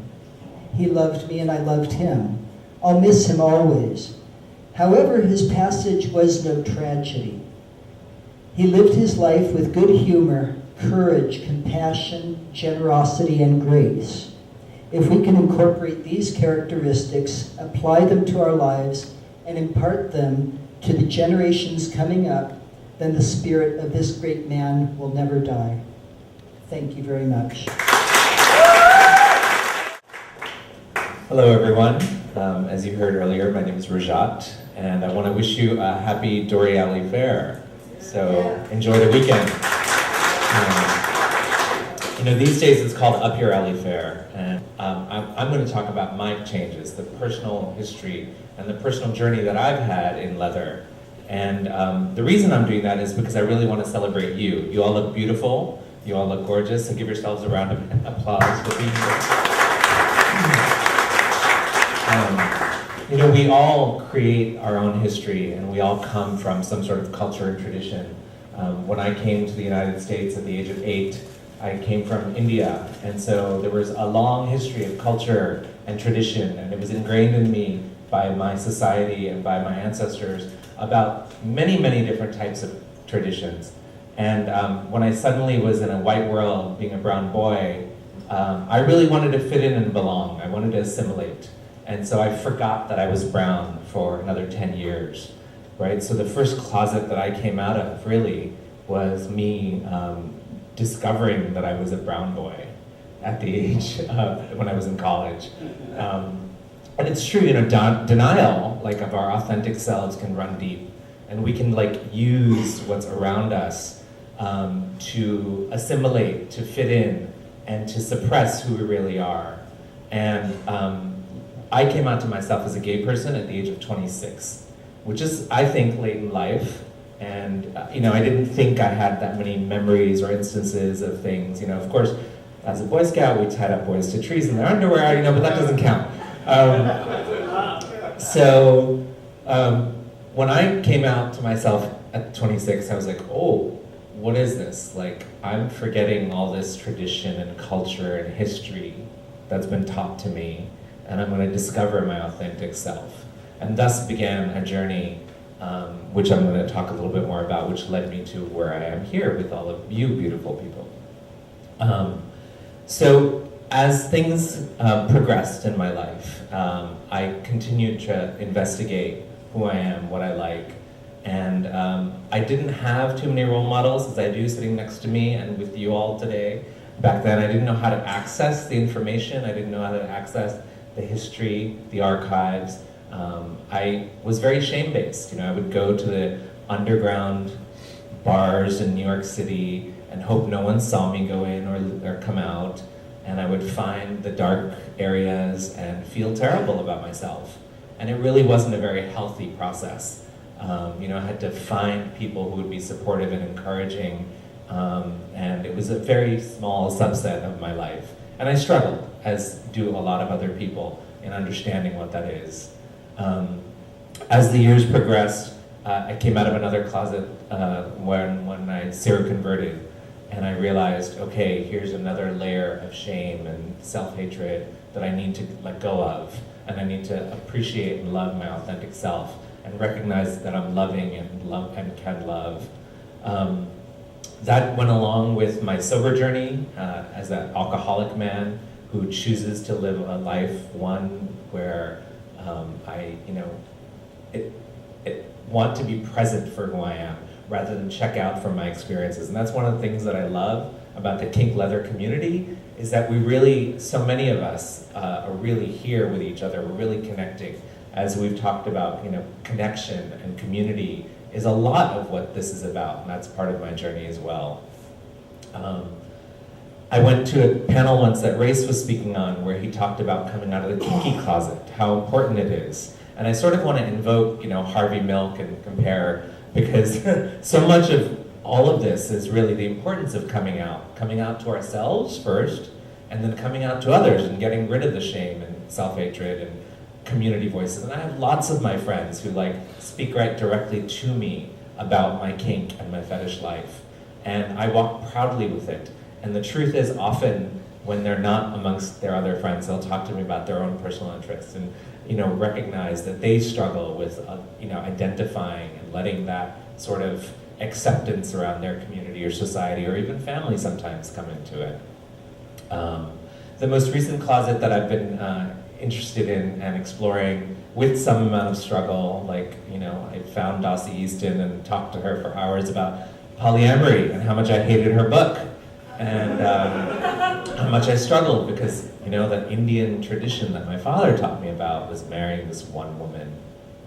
He loved me and I loved him. I'll miss him always. However, his passage was no tragedy. He lived his life with good humor, courage, compassion, generosity, and grace. If we can incorporate these characteristics, apply them to our lives, and impart them to the generations coming up, then the spirit of this great man will never die. Thank you very much. Hello, everyone. As you heard earlier, my name is Rajat, and I want to wish you a happy Dore Alley Fair. So enjoy the weekend. You know, these days it's called Up Your Alley Fair, and I'm going to talk about my changes, the personal history and the personal journey that I've had in leather. And the reason I'm doing that is because I really want to celebrate you. You all look beautiful, you all look gorgeous, so give yourselves a round of applause for being here. You know, we all create our own history, and we all come from some sort of culture and tradition. When I came to the United States at the age of 8, I came from India, and so there was a long history of culture and tradition, and it was ingrained in me by my society and by my ancestors about many, many different types of traditions. And when I suddenly was in a white world, being a brown boy, I really wanted to fit in and belong. I wanted to assimilate. And so I forgot that I was brown for another 10 years, right? So the first closet that I came out of really was me discovering that I was a brown boy at the age of when I was in college. And it's true, you know, denial, like, of our authentic selves can run deep, and we can, like, use what's around us to assimilate, to fit in, and to suppress who we really are. And I came out to myself as a gay person at the age of 26, which is, I think, late in life. And, you know, I didn't think I had that many memories or instances of things. You know, of course, as a Boy Scout, we tied up boys to trees in their underwear, you know, but that doesn't count. When I came out to myself at 26, I was like, oh, what is this? Like, I'm forgetting all this tradition and culture and history that's been taught to me, and I'm going to discover my authentic self. And thus began a journey, which I'm going to talk a little bit more about, which led me to where I am here with all of you beautiful people. So as things progressed in my life, I continued to investigate who I am, what I like, and I didn't have too many role models as I do sitting next to me and with you all today. Back then I didn't know how to access the information, I didn't know how to access the history, the archives. I was very shame-based. You know, I would go to the underground bars in New York City and hope no one saw me go in or come out, and I would find the dark areas and feel terrible about myself. And it really wasn't a very healthy process. You know, I had to find people who would be supportive and encouraging, and it was a very small subset of my life. And I struggled, as do a lot of other people, in understanding what that is. As the years progressed, I came out of another closet when I seroconverted, and I realized, okay, here's another layer of shame and self-hatred that I need to let go of, and I need to appreciate and love my authentic self, and recognize that I'm loving and can love. That went along with my sober journey as an alcoholic man who chooses to live a life, one where I, you know, want to be present for who I am, rather than check out from my experiences. And that's one of the things that I love about the kink leather community, is that we really, so many of us are really here with each other, we're really connecting. As we've talked about, you know, connection and community is a lot of what this is about, and that's part of my journey as well. I went to a panel once that Race was speaking on, where he talked about coming out of the kinky closet, how important it is. And I sort of want to invoke, you know, Harvey Milk and compare, because so much of all of this is really the importance of coming out to ourselves first, and then coming out to others and getting rid of the shame and self-hatred and community voices. And I have lots of my friends who, like, speak right directly to me about my kink and my fetish life. And I walk proudly with it. And the truth is, often when they're not amongst their other friends, they'll talk to me about their own personal interests and, you know, recognize that they struggle with, you know, identifying and letting that sort of acceptance around their community or society or even family sometimes come into it. The most recent closet that I've been interested in and exploring with some amount of struggle, like, you know, I found Dossie Easton and talked to her for hours about polyamory and how much I hated her book. And how much I struggled because, you know, that Indian tradition that my father taught me about was marrying this one woman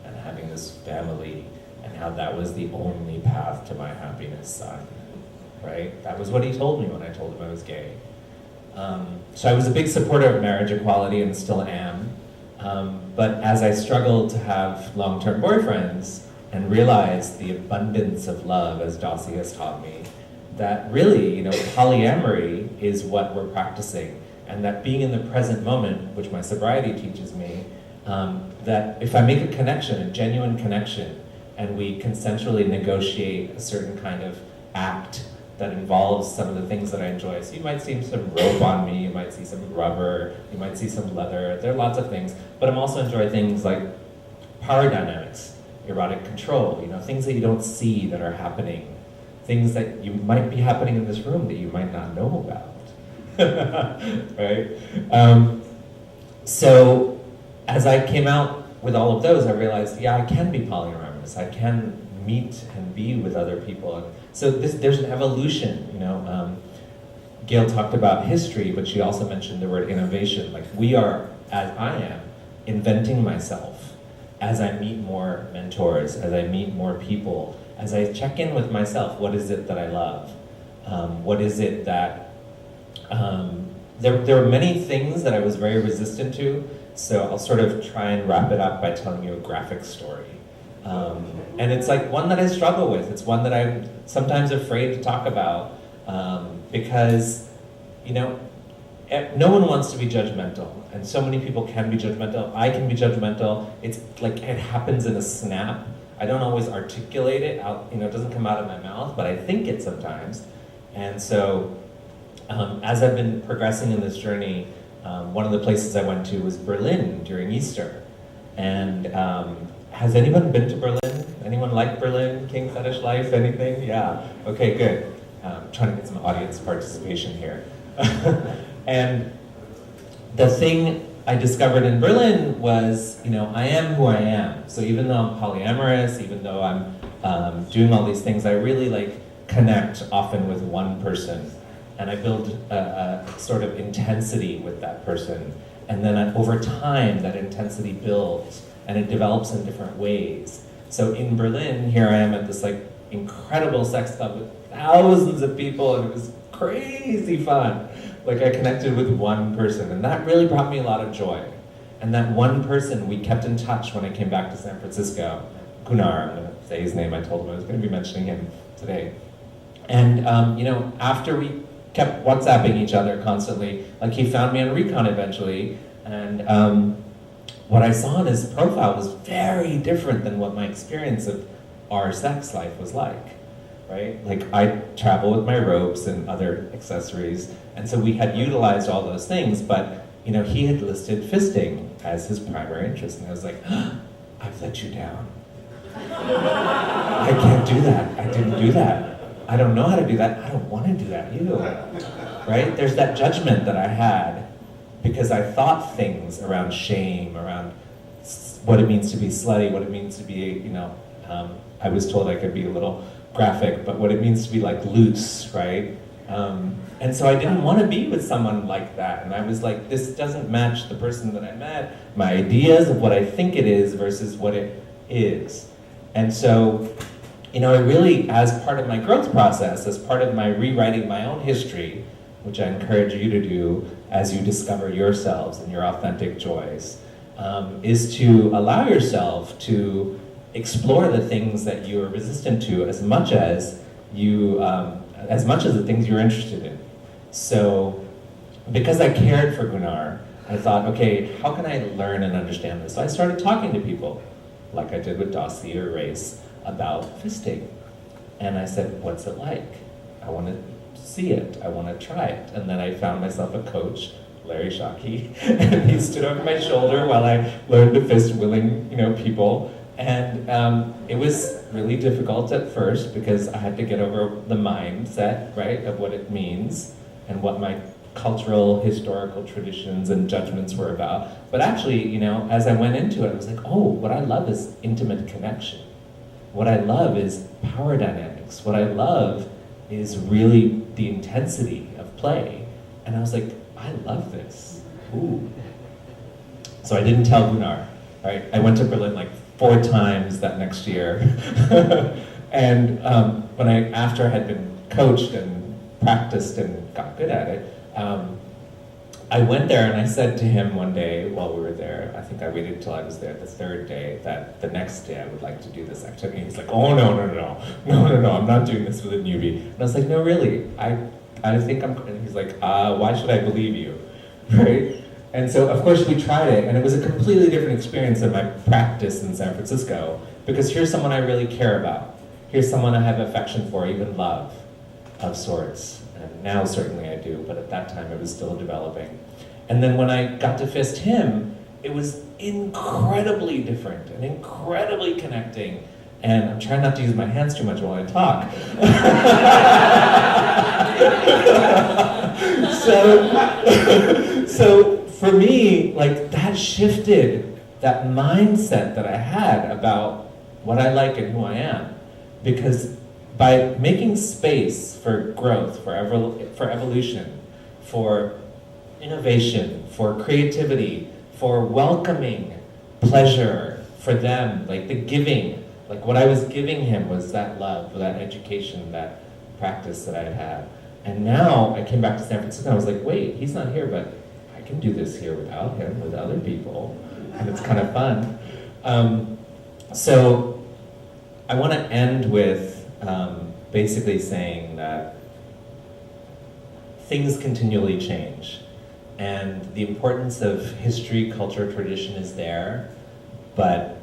and having this family, and how that was the only path to my happiness, son, right? That was what he told me when I told him I was gay. So I was a big supporter of marriage equality and still am. But as I struggled to have long-term boyfriends and realized the abundance of love, as Dossie has taught me, that really, polyamory is what we're practicing, and that being in the present moment, which my sobriety teaches me, that if I make a connection, a genuine connection, and we consensually negotiate a certain kind of act that involves some of the things that I enjoy. So you might see some rope on me, you might see some rubber, you might see some leather, there are lots of things, but I'm also enjoy things like power dynamics, erotic control, things that you don't see that are happening, things that you might be happening in this room that you might not know about, right? So as I came out with all of those, I realized, yeah, I can be polyamorous, I can meet and be with other people. And so there's an evolution, Gail talked about history, but she also mentioned the word innovation. Like we are, as I am, inventing myself as I meet more mentors, as I meet more people, as I check in with myself. What is it that I love? What is it that, there were many things that I was very resistant to, so I'll sort of try and wrap it up by telling you a graphic story. And it's like one that I struggle with. It's one that I'm sometimes afraid to talk about because, no one wants to be judgmental, and so many people can be judgmental. I can be judgmental. It's like it happens in a snap. I don't always articulate it out, it doesn't come out of my mouth, but I think it sometimes. And so as I've been progressing in this journey, one of the places I went to was Berlin during Easter. And has anyone been to Berlin? Anyone like Berlin? King Fetish Life? Anything? Yeah. Okay, good. Trying to get some audience participation here. And the thing I discovered in Berlin was, I am who I am. So even though I'm polyamorous, even though I'm doing all these things, I really connect often with one person. And I build a sort of intensity with that person. And then over time, that intensity builds and it develops in different ways. So in Berlin, here I am at this incredible sex club with thousands of people, and it was crazy fun. I connected with one person, and that really brought me a lot of joy. And that one person, we kept in touch when I came back to San Francisco. Gunnar, I'm gonna say his name, I told him I was gonna be mentioning him today. And after we kept WhatsApping each other constantly, he found me on Recon eventually, and what I saw in his profile was very different than what my experience of our sex life was like, right? I travel with my ropes and other accessories, and so we had utilized all those things, but he had listed fisting as his primary interest, and I was like, I've let you down. I can't do that. I didn't do that. I don't know how to do that. I don't want to do that either, right? There's that judgment that I had because I thought things around shame, around what it means to be slutty, what it means to be, I was told I could be a little graphic, but what it means to be loose, right? And so I didn't want to be with someone like that. And I was like, this doesn't match the person that I met, my ideas of what I think it is versus what it is. And so, I really, as part of my growth process, as part of my rewriting my own history, which I encourage you to do as you discover yourselves and your authentic joys, is to allow yourself to explore the things that you are resistant to as much as the things you're interested in. So, because I cared for Gunnar, I thought, okay, how can I learn and understand this? So I started talking to people, like I did with Dossie or Race, about fisting. And I said, what's it like? I want to see it. I want to try it. And then I found myself a coach, Larry Shockey, and he stood over my shoulder while I learned to fist willing, people. And it was really difficult at first because I had to get over the mindset, right, of what it means and what my cultural, historical traditions and judgments were about. But actually, as I went into it, I was like, oh, what I love is intimate connection. What I love is power dynamics. What I love is really the intensity of play. And I was like, I love this. Ooh. So I didn't tell Gunnar, right? I went to Berlin 4 times that next year. And after I had been coached and practiced and got good at it, I went there and I said to him one day while we were there, I think I waited till I was there the third day, that the next day I would like to do this activity. He's like, oh, no, I'm not doing this with a newbie. And I was like, no, really, I think I'm, and he's like, why should I believe you, right? And so, of course, we tried it, and it was a completely different experience than my practice in San Francisco, because here's someone I really care about. Here's someone I have affection for, even love of sorts. And now certainly I do, but at that time it was still developing. And then when I got to fist him, it was incredibly different and incredibly connecting. And I'm trying not to use my hands too much while I talk. So for me, like, that shifted that mindset that I had about what I like and who I am. Because by making space for growth, for evolution, for innovation, for creativity, for welcoming pleasure for them, like the giving, like what I was giving him was that love, that education, that practice that I had had. And now I came back to San Francisco and I was like, wait, he's not here, but I can do this here without him, with other people, and it's kind of fun. So I want to end with basically saying that things continually change, and the importance of history, culture, tradition is there, but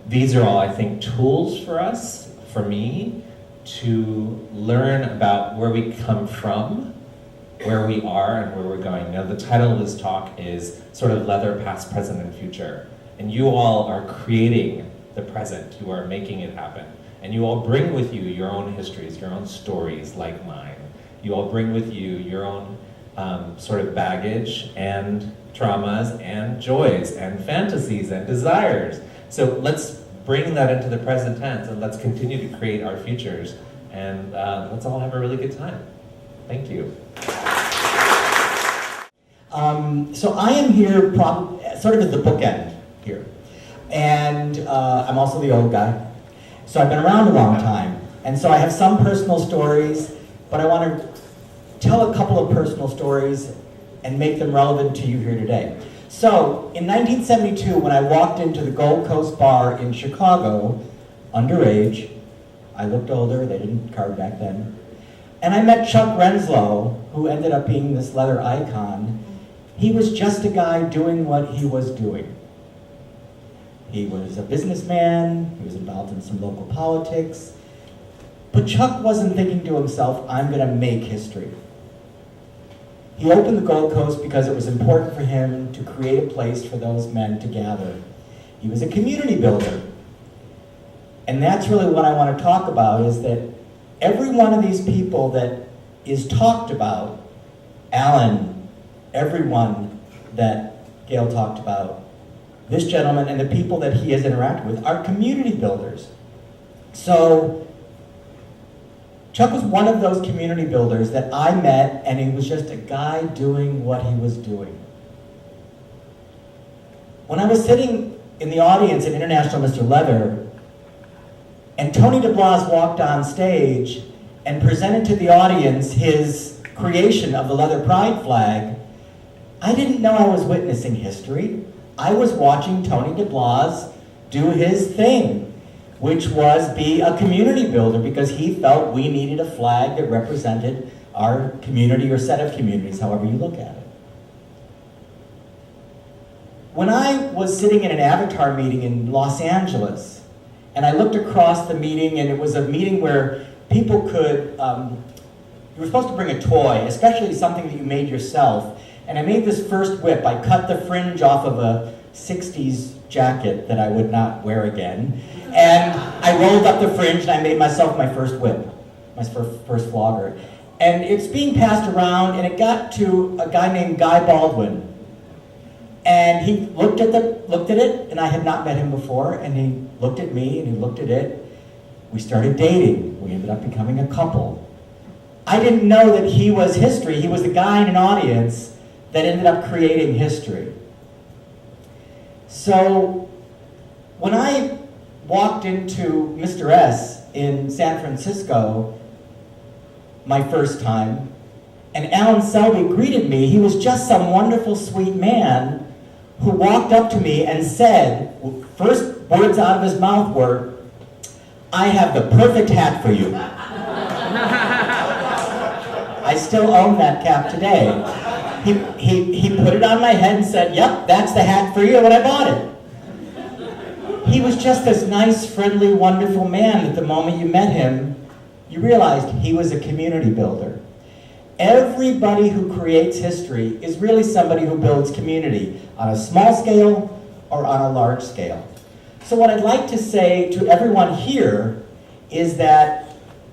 these are all, I think, tools for us, for me, to learn about where we come from, where we are, and where we're going. Now, the title of this talk is sort of Leather, Past, Present, and Future, and you all are creating the present, you are making it happen. And you all bring with you your own histories, your own stories like mine. You all bring with you your own sort of baggage and traumas and joys and fantasies and desires. So let's bring that into the present tense and let's continue to create our futures. And let's all have a really good time. Thank you. So I am here sort of at the bookend here. And I'm also the old guy. So I've been around a long time, and so I have some personal stories, but I want to tell a couple of personal stories and make them relevant to you here today. So, in 1972, when I walked into the Gold Coast Bar in Chicago, underage, I looked older, they didn't card back then, and I met Chuck Renslow, who ended up being this leather icon. He was just a guy doing what he was doing. He was a businessman, he was involved in some local politics, but Chuck wasn't thinking to himself, I'm going to make history. He opened the Gold Coast because it was important for him to create a place for those men to gather. He was a community builder. And that's really what I want to talk about, is that every one of these people that is talked about, Alan, everyone that Gail talked about, this gentleman and the people that he has interacted with are community builders. So Chuck was one of those community builders that I met, and he was just a guy doing what he was doing. When I was sitting in the audience at International Mr. Leather, and Tony DeBlas walked on stage and presented to the audience his creation of the Leather Pride flag, I didn't know I was witnessing history. I was watching Tony DeBlas do his thing, which was be a community builder, because he felt we needed a flag that represented our community or set of communities, however you look at it. When I was sitting in an Avatar meeting in Los Angeles, and I looked across the meeting, and it was a meeting where people could, you were supposed to bring a toy, especially something that you made yourself. And I made this first whip. I cut the fringe off of a 60s jacket that I would not wear again. And I rolled up the fringe and I made myself my first whip, my first flogger. And it's being passed around, and it got to a guy named Guy Baldwin. And he looked at it, and I had not met him before, and he looked at me and he looked at it. We started dating. We ended up becoming a couple. I didn't know that he was history. He was the guy in an audience that ended up creating history. So when I walked into Mr. S in San Francisco my first time, And Alan Selby greeted me. He was just some wonderful, sweet man who walked up to me and said, first words out of his mouth were, "I have the perfect hat for you." I still own that cap today. He put it on my head and said, "Yep, that's the hat for you," and I bought it. He was just this nice, friendly, wonderful man that the moment you met him, you realized he was a community builder. Everybody who creates history is really somebody who builds community on a small scale or on a large scale. So what I'd like to say to everyone here is that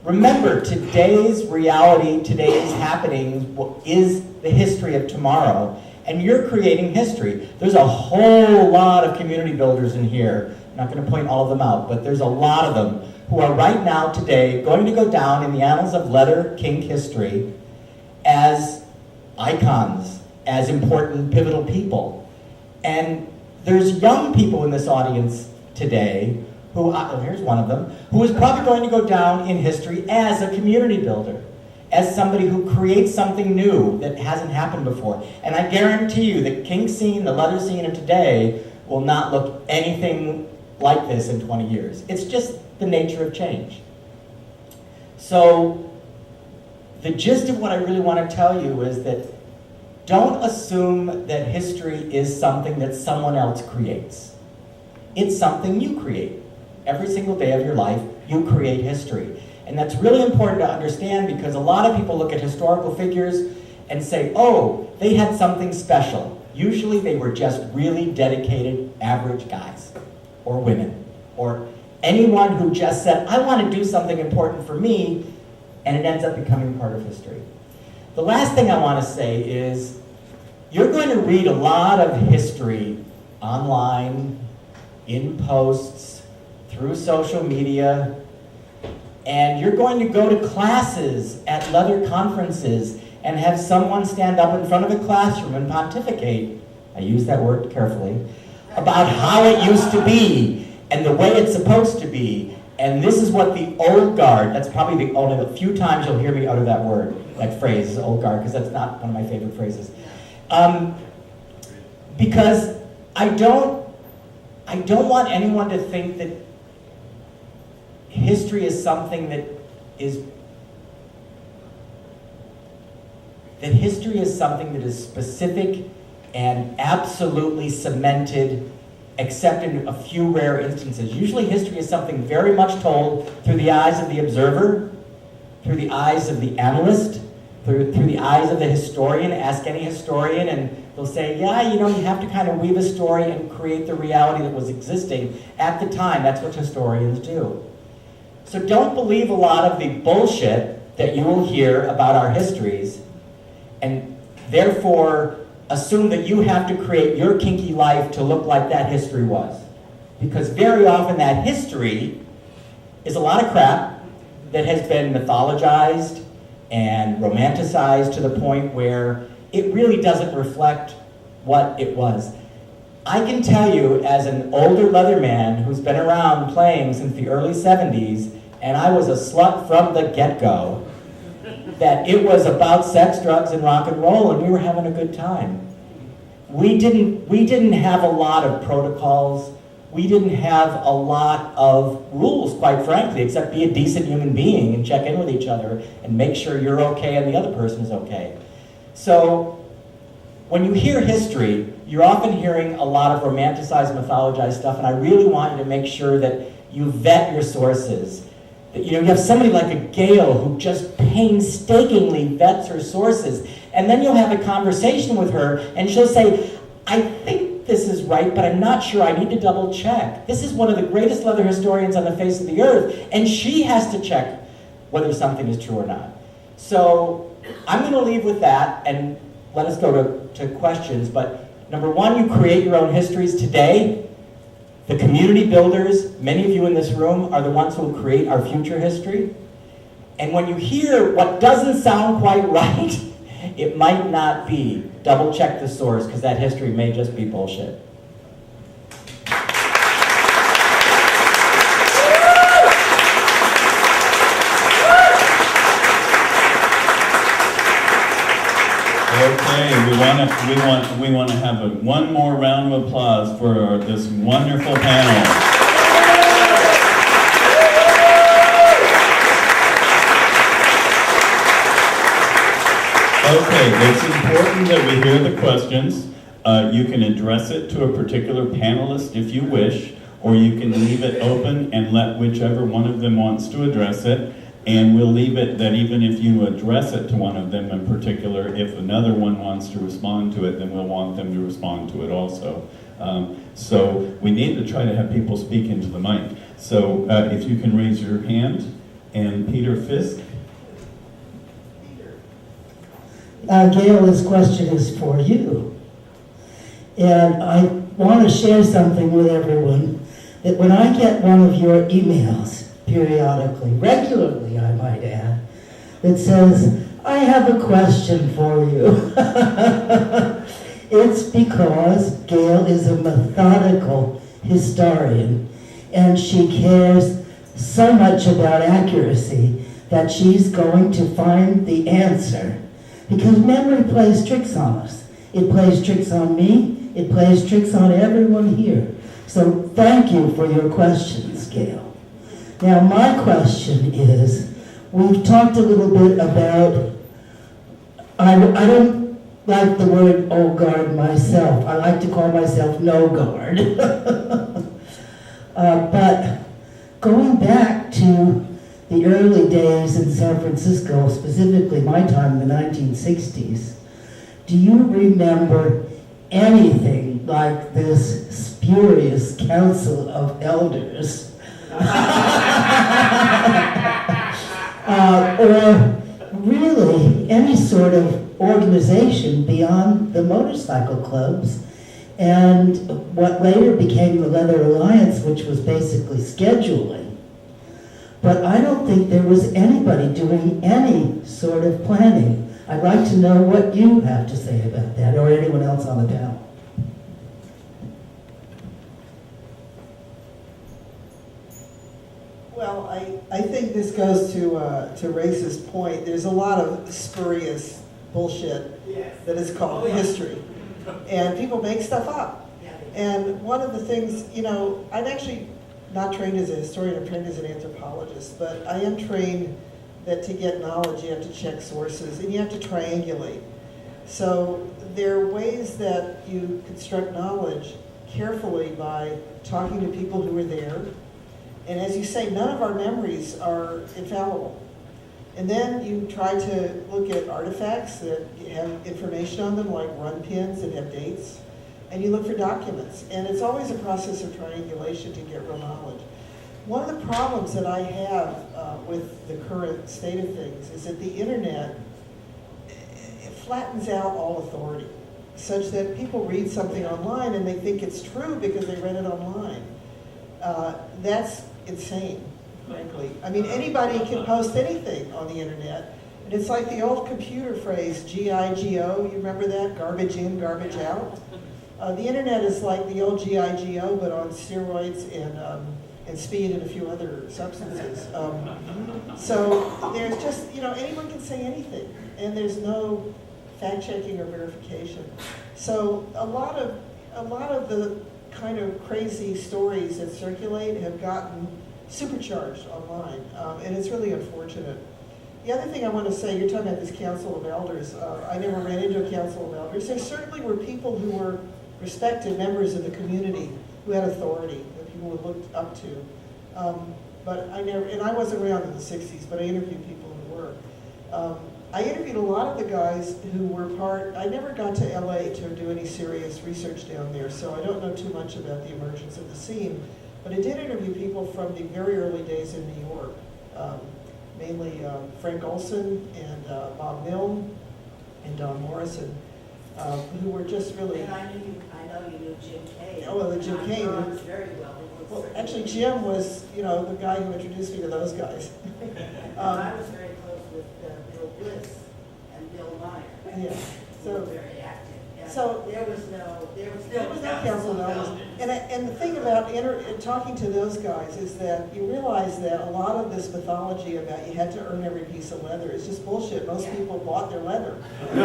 remember, today's reality, today's happenings is the history of tomorrow, and you're creating history. There's a whole lot of community builders in here. I'm not going to point all of them out, but there's a lot of them who are right now, today, going to go down in the annals of leather kink history as icons, as important, pivotal people. And there's young people in this audience today who, here's one of them, who is probably going to go down in history as a community builder, as somebody who creates something new that hasn't happened before. And I guarantee you the kink scene, the leather scene of today will not look anything like this in 20 years. It's just the nature of change. So the gist of what I really want to tell you is that don't assume that history is something that someone else creates. It's something you create. Every single day of your life, you create history. And that's really important to understand because a lot of people look at historical figures and say, oh, they had something special. Usually they were just really dedicated, average guys or women or anyone who just said, I want to do something important for me, and it ends up becoming part of history. The last thing I want to say is you're going to read a lot of history online, in posts, through social media, and you're going to go to classes at leather conferences and have someone stand up in front of a classroom and pontificate, I use that word carefully, about how it used to be and the way it's supposed to be. And this is what the old guard, that's probably the only few times you'll hear me utter that word, that phrase, old guard, because that's not one of my favorite phrases. Because I don't want anyone to think that history is something that is specific and absolutely cemented, except in a few rare instances. Usually history is something very much told through the eyes of the observer, through the eyes of the analyst, through the eyes of the historian. Ask any historian and they'll say, yeah, you have to kind of weave a story and create the reality that was existing at the time. That's what historians do. So don't believe a lot of the bullshit that you will hear about our histories, and therefore assume that you have to create your kinky life to look like that history was. Because very often that history is a lot of crap that has been mythologized and romanticized to the point where it really doesn't reflect what it was. I can tell you, as an older leather man who's been around playing since the early 70s, and I was a slut from the get-go, that it was about sex, drugs, and rock and roll, and we were having a good time. We didn't have a lot of protocols. We didn't have a lot of rules, quite frankly, except be a decent human being and check in with each other and make sure you're okay and the other person is okay. So when you hear history, you're often hearing a lot of romanticized, mythologized stuff, and I really want you to make sure that you vet your sources. That, you have somebody like a Gail who just painstakingly vets her sources, and then you'll have a conversation with her, and she'll say, I think this is right, but I'm not sure. I need to double check. This is one of the greatest leather historians on the face of the earth, and she has to check whether something is true or not. So I'm going to leave with that, and let us go to questions. But number one, you create your own histories today. The community builders, many of you in this room, are the ones who will create our future history. And when you hear what doesn't sound quite right, it might not be. Double check the source, because that history may just be bullshit. Okay, we want to have one more round of applause for this wonderful panel. Okay, it's important that we hear the questions. You can address it to a particular panelist if you wish, or you can leave it open and let whichever one of them wants to address it. And we'll leave it that even if you address it to one of them in particular, if another one wants to respond to it, then we'll want them to respond to it also. So we need to try to have people speak into the mic. So if you can raise your hand. And Peter Fisk. Gail, this question is for you. And I want to share something with everyone, that when I get one of your emails periodically, regularly I might add, that says, I have a question for you. It's because Gail is a methodical historian, and she cares so much about accuracy that she's going to find the answer. Because memory plays tricks on us. It plays tricks on me. It plays tricks on everyone here. So thank you for your questions, Gail. Now my question is, we've talked a little bit about, I don't like the word old guard myself. I like to call myself no guard. But going back to the early days in San Francisco, specifically my time in the 1960s, do you remember anything like this spurious council of elders? Or really any sort of organization beyond the motorcycle clubs and what later became the Leather Alliance, which was basically scheduling. But I don't think there was anybody doing any sort of planning. I'd like to know what you have to say about that, or anyone else on the panel. Well, I think this goes to Race's point. There's a lot of spurious bullshit that is called history. And people make stuff up. And one of the things, I'm actually not trained as a historian, I'm trained as an anthropologist, but I am trained that to get knowledge you have to check sources and you have to triangulate. So there are ways that you construct knowledge carefully by talking to people who were there. And as you say, none of our memories are infallible. And then you try to look at artifacts that have information on them, like run pins that have dates. And you look for documents. And it's always a process of triangulation to get real knowledge. One of the problems that I have with the current state of things is that the internet, it flattens out all authority, such that people read something online and they think it's true because they read it online. That's insane, frankly. I mean, anybody can post anything on the internet. And it's like the old computer phrase, G-I-G-O, you remember that? Garbage in, garbage out. The internet is like the old G.I.G.O., but on steroids and speed and a few other substances. So there's just, anyone can say anything, and there's no fact-checking or verification. So a lot of the kind of crazy stories that circulate have gotten supercharged online, and it's really unfortunate. The other thing I want to say, you're talking about this Council of Elders. I never ran into a Council of Elders. There certainly were people who were respected members of the community who had authority that people were looked up to. But I wasn't around in the 60s, but I interviewed people who were. I interviewed a lot of the guys who were I never got to LA to do any serious research down there, so I don't know too much about the emergence of the scene. But I did interview people from the very early days in New York, mainly Frank Olson and Bob Milne and Don Morrison, who were just really... And I know you knew Jim Kay. Oh, well, Jim Kay. Very well. Well, actually, Jim was, the guy who introduced me to those guys. I was very close with Bill Bliss and Bill Meyer. Yeah. They were very active. So- There was no There was no council knowledge. And the thing about talking to those guys is that you realize that a lot of this mythology about you had to earn every piece of leather is just bullshit. Most people bought their leather. They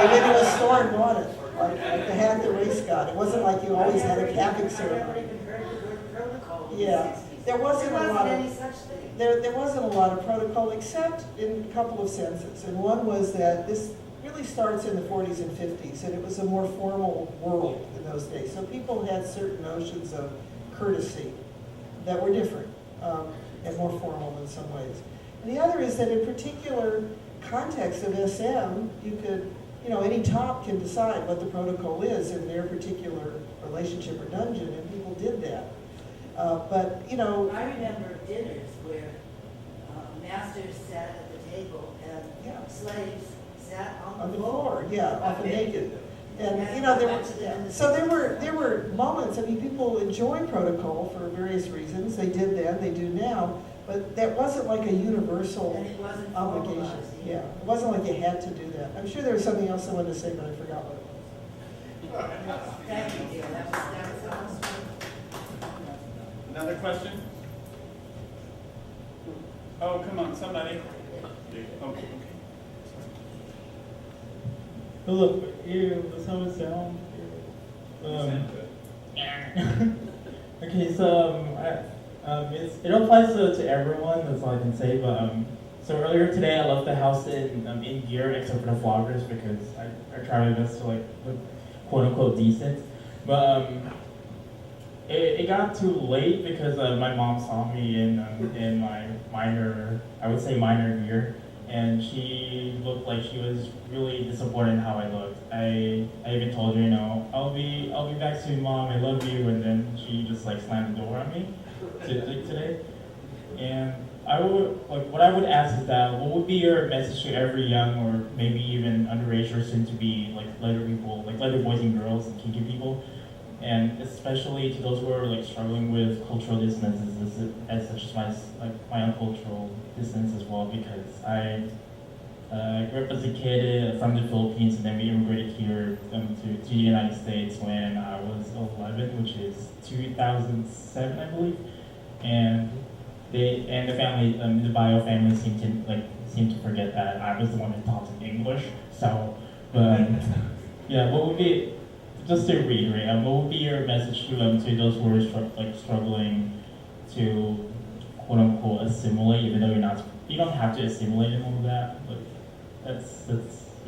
went to a store and bought it, like the hat the race got. It wasn't like you always had a capping I ceremony. never even heard the word protocol in the Yeah. 60s. There wasn't a lot any of, such thing. there wasn't a lot of protocol except in a couple of senses. And one was that this really starts in the 40s and 50s, and it was a more formal world in those days. So people had certain notions of courtesy that were different and more formal in some ways. And the other is that in particular context of SM, you could, any top can decide what the protocol is in their particular relationship or dungeon, and people did that. But I remember dinners where masters sat at the table and Yeah. slaves sat on the floor, yeah, often naked. And, Yeah, there back to the- were, so there were moments, people enjoy protocol for various reasons. They did then, they do now, but that wasn't like a universal And it wasn't obligation. formalized either. Yeah, it wasn't like you had to do that. I'm sure there was something else I wanted to say, but I forgot what it was. Thank you, dear. That was awesome. Another question? Oh, come on, somebody. Okay. Philip, the sun is down. Okay, so it applies to everyone. That's all I can say. But so earlier today, I left the house in gear except for the floggers because I try my best to look quote unquote decent. But it got too late because my mom saw me in my minor gear. And she looked like she was really disappointed in how I looked. I even told her, I'll be back soon, Mom. I love you. And then she just slammed the door on me today. And what I would ask is that what would be your message to every young or maybe even underage or soon to be leather people, leather boys and girls and kinky people, and especially to those who are struggling with cultural distances, as such as my own cultural distance as well, because I grew up as a kid from the Philippines, and then we immigrated here to the United States when I was 11, which is 2007, I believe, and the family, the bio family seemed to forget that I was the one that taught them English. So, but yeah, what would be, just to reiterate, what would be your message to those who are struggling to quote unquote assimilate, even though you don't have to assimilate and all of that, but that's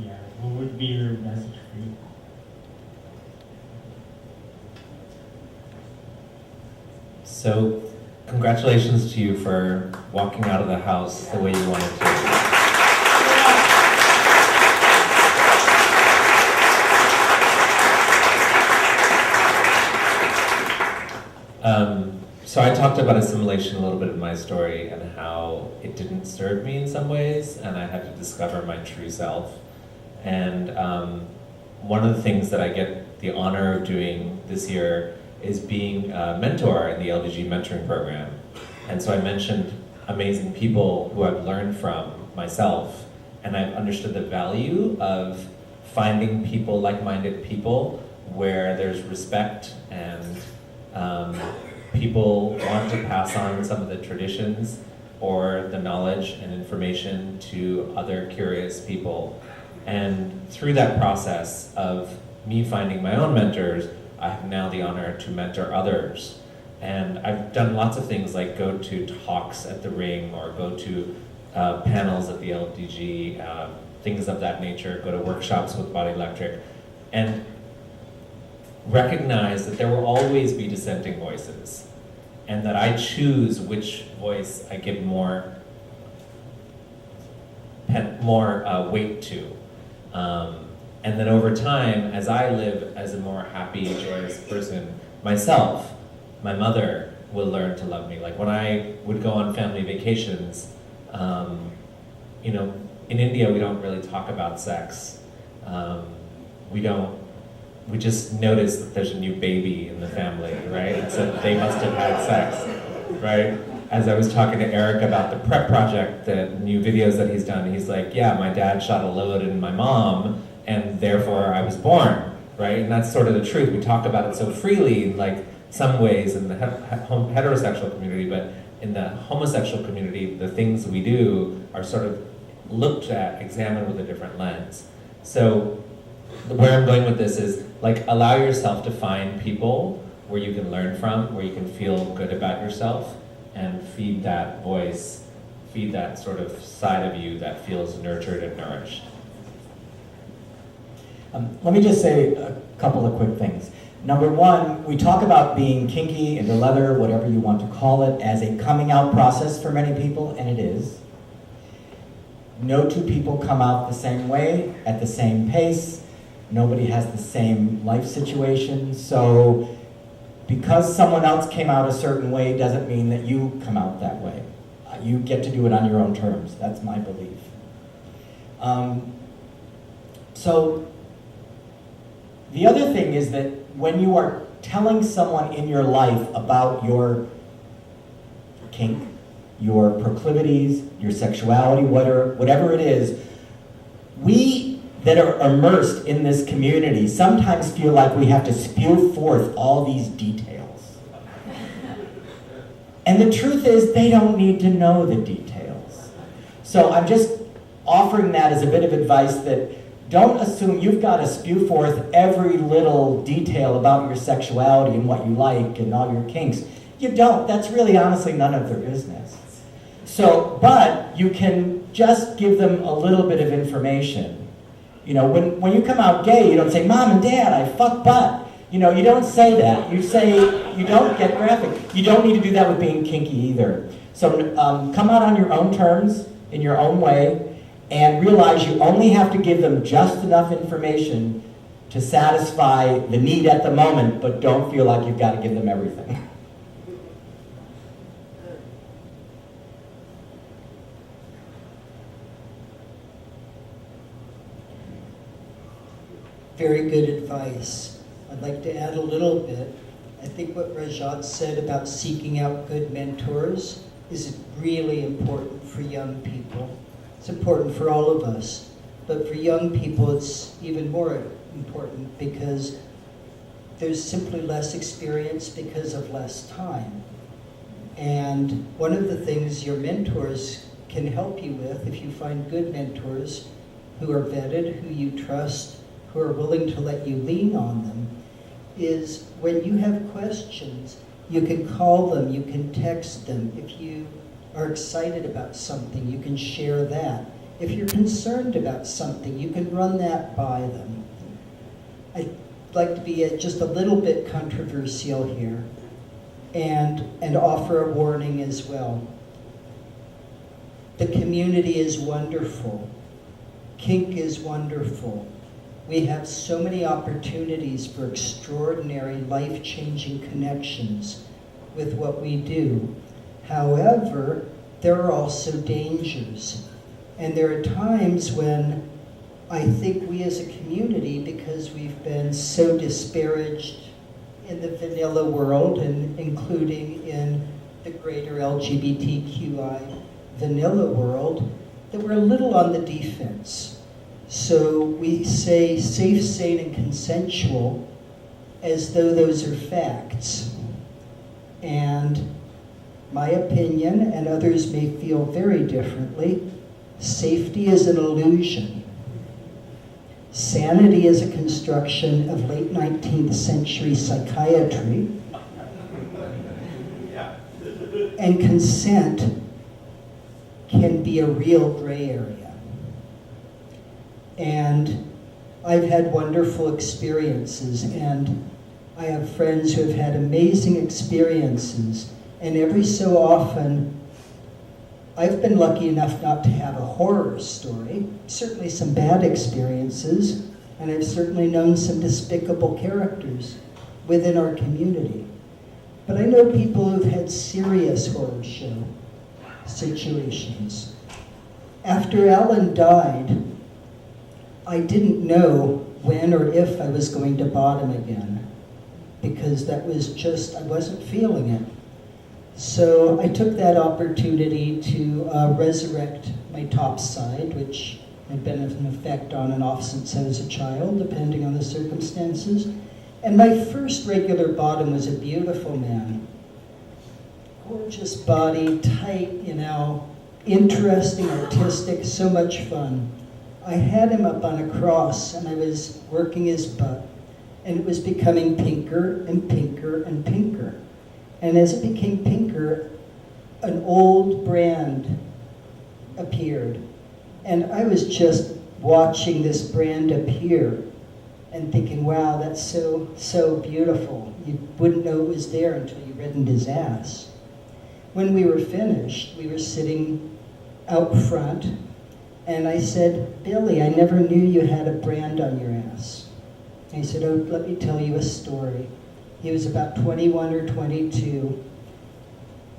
yeah. What would be your message for you? So, congratulations to you for walking out of the house the way you wanted to. So I talked about assimilation a little bit in my story and how it didn't serve me in some ways, and I had to discover my true self. And one of the things that I get the honor of doing this year is being a mentor in the LDG mentoring program. And so I mentioned amazing people who I've learned from myself, and I've understood the value of finding people, like-minded people, where there's respect and people want to pass on some of the traditions or the knowledge and information to other curious people. And through that process of me finding my own mentors, I have now the honor to mentor others. And I've done lots of things like go to talks at the Ring or go to panels at the LDG, things of that nature, go to workshops with Body Electric, and recognize that there will always be dissenting voices and that I choose which voice I give more weight to. And then over time, as I live as a more happy, joyous person myself, my mother will learn to love me. Like when I would go on family vacations, in India we don't really talk about sex. We just notice that there's a new baby in the family, right? So they must have had sex, right? As I was talking to Eric about the prep project, the new videos that he's done, he's like, yeah, my dad shot a load in my mom, and therefore I was born, right? And that's sort of the truth. We talk about it so freely in like some ways in the heterosexual community, but in the homosexual community, the things we do are sort of looked at, examined with a different lens. So where I'm going with this is like allow yourself to find people where you can learn from, where you can feel good about yourself, and feed that voice, feed that sort of side of you that feels nurtured and nourished. Let me just say a couple of quick things. Number one, we talk about being kinky, into leather, whatever you want to call it, as a coming out process for many people, and it is. No two people come out the same way, at the same pace. Nobody has the same life situation. So because someone else came out a certain way doesn't mean that you come out that way. You get to do it on your own terms. That's my belief. So the other thing is that when you are telling someone in your life about your kink, your proclivities, your sexuality, whatever it is, we that are immersed in this community sometimes feel like we have to spew forth all these details. And the truth is, they don't need to know the details. So I'm just offering that as a bit of advice that don't assume you've got to spew forth every little detail about your sexuality and what you like and all your kinks. You don't. That's really honestly none of their business. So, but you can just give them a little bit of information. You know, when you come out gay, you don't say, Mom and Dad, I fuck butt. You know, you don't say that. You say, you don't get graphic. You don't need to do that with being kinky either. So come out on your own terms, in your own way, and realize you only have to give them just enough information to satisfy the need at the moment, but don't feel like you've got to give them everything. Very good advice. I'd like to add a little bit. I think what Rajat said about seeking out good mentors is really important for young people. It's important for all of us, but for young people it's even more important because there's simply less experience because of less time. And one of the things your mentors can help you with, if you find good mentors who are vetted, who you trust, who are willing to let you lean on them, is when you have questions, you can call them, you can text them. If you are excited about something, you can share that. If you're concerned about something, you can run that by them. I'd like to be just a little bit controversial here and offer a warning as well. The community is wonderful. Kink is wonderful. We have so many opportunities for extraordinary, life-changing connections with what we do. However, there are also dangers. And there are times when I think we as a community, because we've been so disparaged in the vanilla world, and including in the greater LGBTQI vanilla world, that we're a little on the defense. So we say safe, sane, and consensual as though those are facts. And my opinion, and others may feel very differently, safety is an illusion. Sanity is a construction of late 19th century psychiatry. And consent can be a real gray area. And I've had wonderful experiences, and I have friends who have had amazing experiences, and every so often, I've been lucky enough not to have a horror story, certainly some bad experiences, and I've certainly known some despicable characters within our community. But I know people who've had serious horror show situations. After Ellen died, I didn't know when or if I was going to bottom again, because that was just, I wasn't feeling it. So I took that opportunity to resurrect my top side, which Had been an effect on and off since I was a child, depending on the circumstances. And my first regular bottom was a beautiful man. Gorgeous body, tight, interesting, artistic, so much fun. I had him up on a cross and I was working his butt, and it was becoming pinker and pinker and pinker. And as it became pinker, an old brand appeared. And I was just watching this brand appear and thinking, wow, that's so beautiful. You wouldn't know it was there until you reddened his ass. When we were finished, we were sitting out front, and I said, Billy, I never knew you had a brand on your ass. And he said, oh, let me tell you a story. He was about 21 or 22,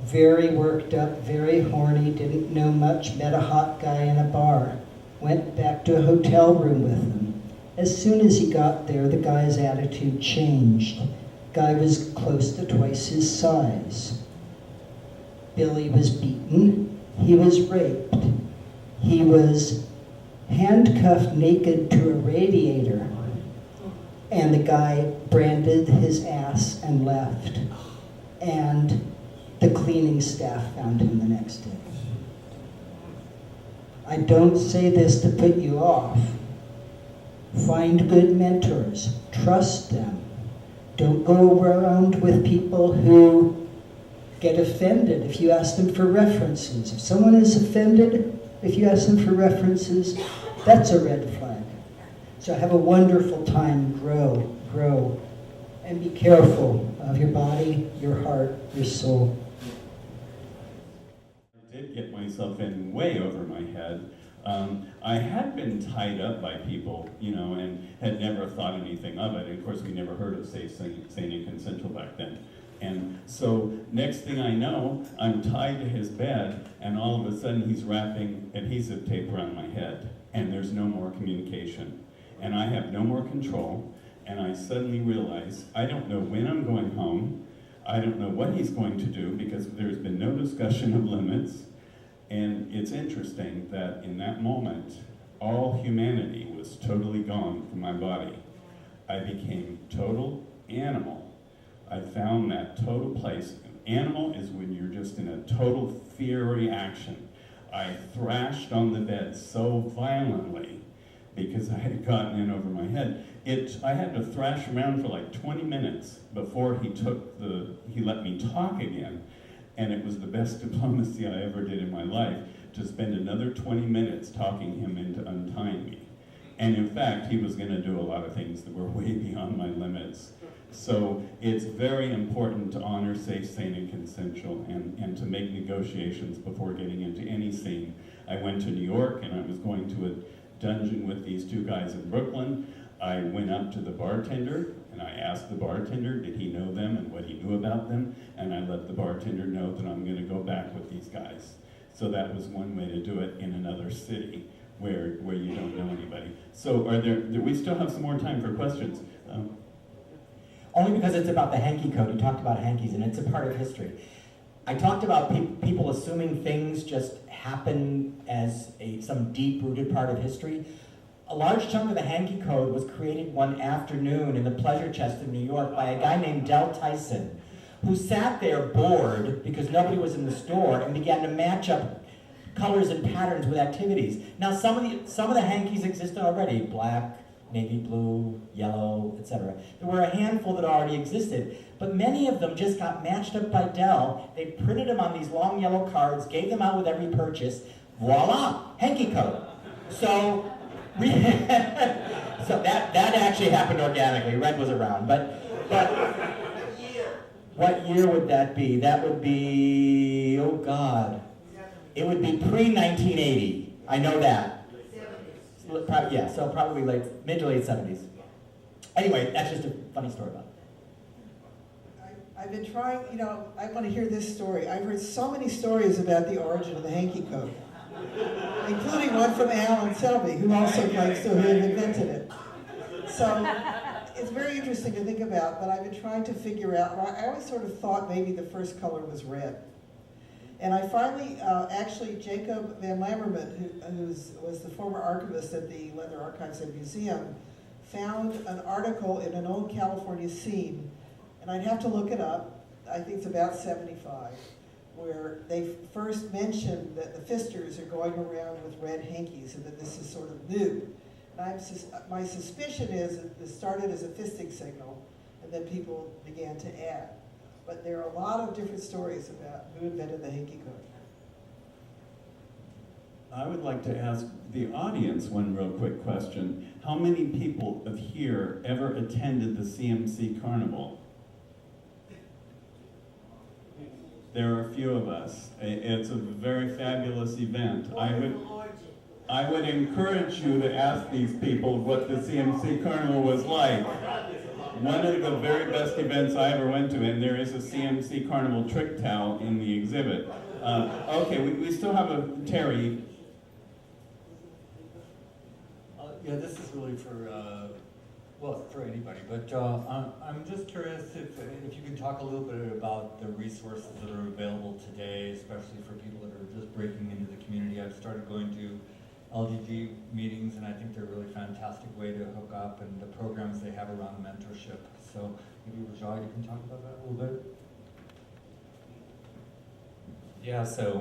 very worked up, very horny, didn't know much, met a hot guy in a bar, went back to a hotel room with him. As soon as he got there, the guy's attitude changed. Guy was close to twice his size. Billy was beaten. He was raped. He was handcuffed naked to a radiator. And the guy branded his ass and left. And the cleaning staff found him the next day. I don't say this to put you off. Find good mentors. Trust them. Don't go around with people who get offended if you ask them for references. If someone is offended, if you ask them for references, that's a red flag. So have a wonderful time, grow, and be careful of your body, your heart, your soul. I did get myself in way over my head. I had been tied up by people, and had never thought anything of it. And of course, we never heard of safe, sane, and consensual back then. And so next thing I know, I'm tied to his bed, and all of a sudden he's wrapping adhesive tape around my head, and there's no more communication. And I have no more control, and I suddenly realize I don't know when I'm going home. I don't know what he's going to do, because there's been no discussion of limits. And it's interesting that in that moment, all humanity was totally gone from my body. I became total animal. I found that total place. Animal is when you're just in a total fear reaction. I thrashed on the bed so violently because I had gotten in over my head. I had to thrash around for like 20 minutes before he let me talk again. And it was the best diplomacy I ever did in my life, to spend another 20 minutes talking him into untying me. And in fact, he was going to do a lot of things that were way beyond my limits. So it's very important to honor safe, sane, and consensual, and to make negotiations before getting into any scene. I went to New York, and I was going to a dungeon with these two guys in Brooklyn. I went up to the bartender, and I asked the bartender, did he know them and what he knew about them? And I let the bartender know that I'm going to go back with these guys. So that was one way to do it in another city where you don't know anybody. So do we still have some more time for questions? Only because it's about the hanky code. You talked about hankies, and it's a part of history. I talked about people assuming things just happen as some deep-rooted part of history. A large chunk of the hanky code was created one afternoon in the Pleasure Chest in New York by a guy named Del Tyson, who sat there bored because nobody was in the store and began to match up colors and patterns with activities. Now, some of the hankies existed already: black, navy blue, yellow, etc. There were a handful that already existed, but many of them just got matched up by Dell. They printed them on these long yellow cards, gave them out with every purchase. Voila, hanky code. So that actually happened organically. Red was around, but what year would that be? That would be, oh God, it would be pre-1980. I know that. Yeah, so probably mid to late 70s. Anyway, that's just a funny story about it. I've been trying, I want to hear this story. I've heard so many stories about the origin of the hanky code, including one from Alan Selby, who also claims to have invented it. So it's very interesting to think about, but I've been trying to figure out, I always sort of thought maybe the first color was red. And I finally, actually, Jacob Van Lammerman, who was the former archivist at the Leather Archives and Museum, found an article in an old California scene, and I'd have to look it up, I think it's about 75, where they first mentioned that the fisters are going around with red hankies and that this is sort of new. And my suspicion is that this started as a fisting signal, and then people began to add. But there are a lot of different stories about who invented the hanky coat. I would like to ask the audience one real quick question. How many people of here ever attended the CMC Carnival? There are a few of us. It's a very fabulous event. I would encourage you to ask these people what the CMC Carnival was like. One of the very best events I ever went to, and there is a CMC Carnival trick towel in the exhibit. Okay, we still have a Terry. Yeah, this is really for, well, for anybody, but I'm just curious if you can talk a little bit about the resources that are available today, especially for people that are just breaking into the community. I've started going to LDG meetings, and I think they're a really fantastic way to hook up, and the programs they have around mentorship. So maybe Rajai, you can talk about that a little bit. Yeah, so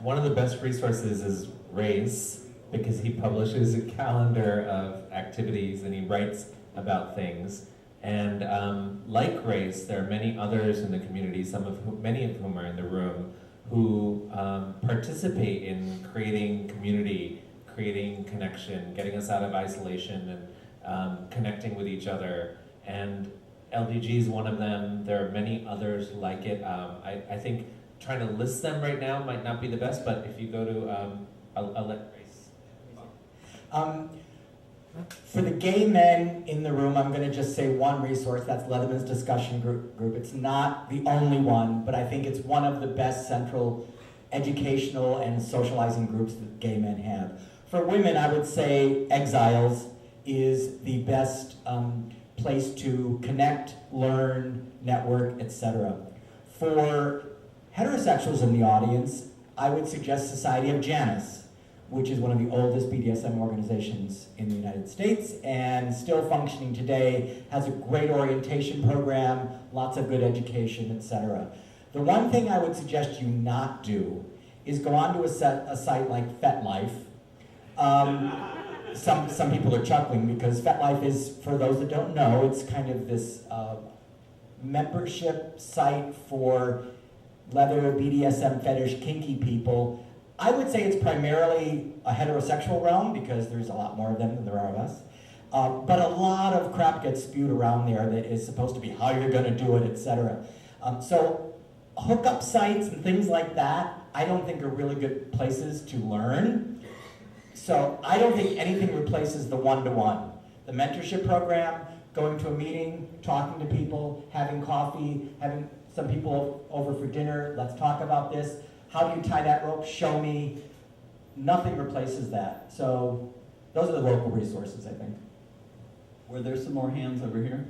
one of the best resources is Race, because he publishes a calendar of activities and he writes about things. And like Race, there are many others in the community, many of whom are in the room, who participate in creating community, creating connection, getting us out of isolation, and connecting with each other. And LDG is one of them. There are many others like it. I think trying to list them right now might not be the best, but if you go to, I'll let Grace. For the gay men in the room, I'm going to just say one resource, that's Leatherman's discussion group. It's not the only one, but I think it's one of the best central educational and socializing groups that gay men have. For women, I would say Exiles is the best place to connect, learn, network, etc. For heterosexuals in the audience, I would suggest Society of Janus, which is one of the oldest BDSM organizations in the United States and still functioning today, has a great orientation program, lots of good education, etc. The one thing I would suggest you not do is go onto a site like FetLife. Some people are chuckling because FetLife is, for those that don't know, it's kind of this membership site for leather, BDSM, fetish, kinky people. I would say it's primarily a heterosexual realm because there's a lot more of them than there are of us. But a lot of crap gets spewed around there that is supposed to be how you're going to do it, etc. So hookup sites and things like that, I don't think are really good places to learn. So I don't think anything replaces the one-to-one. The mentorship program, going to a meeting, talking to people, having coffee, having some people over for dinner, let's talk about this. How do you tie that rope? Show me. Nothing replaces that. So those are the local resources, I think. Were there some more hands over here?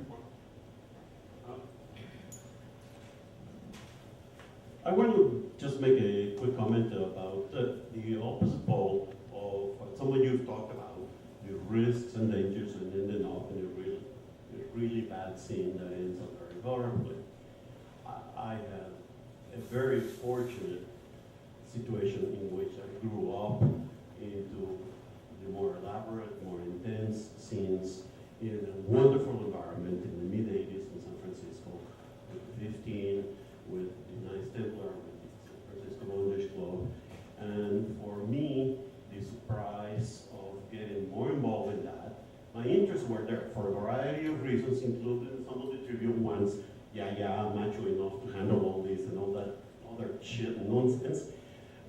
I want to just make a quick comment about the opposite pole of what some of you have talked about, the risks and dangers and ending up in a really bad scene that ends up very horribly. I have a very fortunate situation in which I grew up into the more elaborate, more intense scenes in a wonderful environment in the mid-80s in San Francisco, with 15, with the Knights Templar, with the San Francisco Bondage Club. And for me, the surprise of getting more involved in that, my interests were there for a variety of reasons, including some of the trivial ones. I'm macho enough to handle all this and all that other shit and nonsense.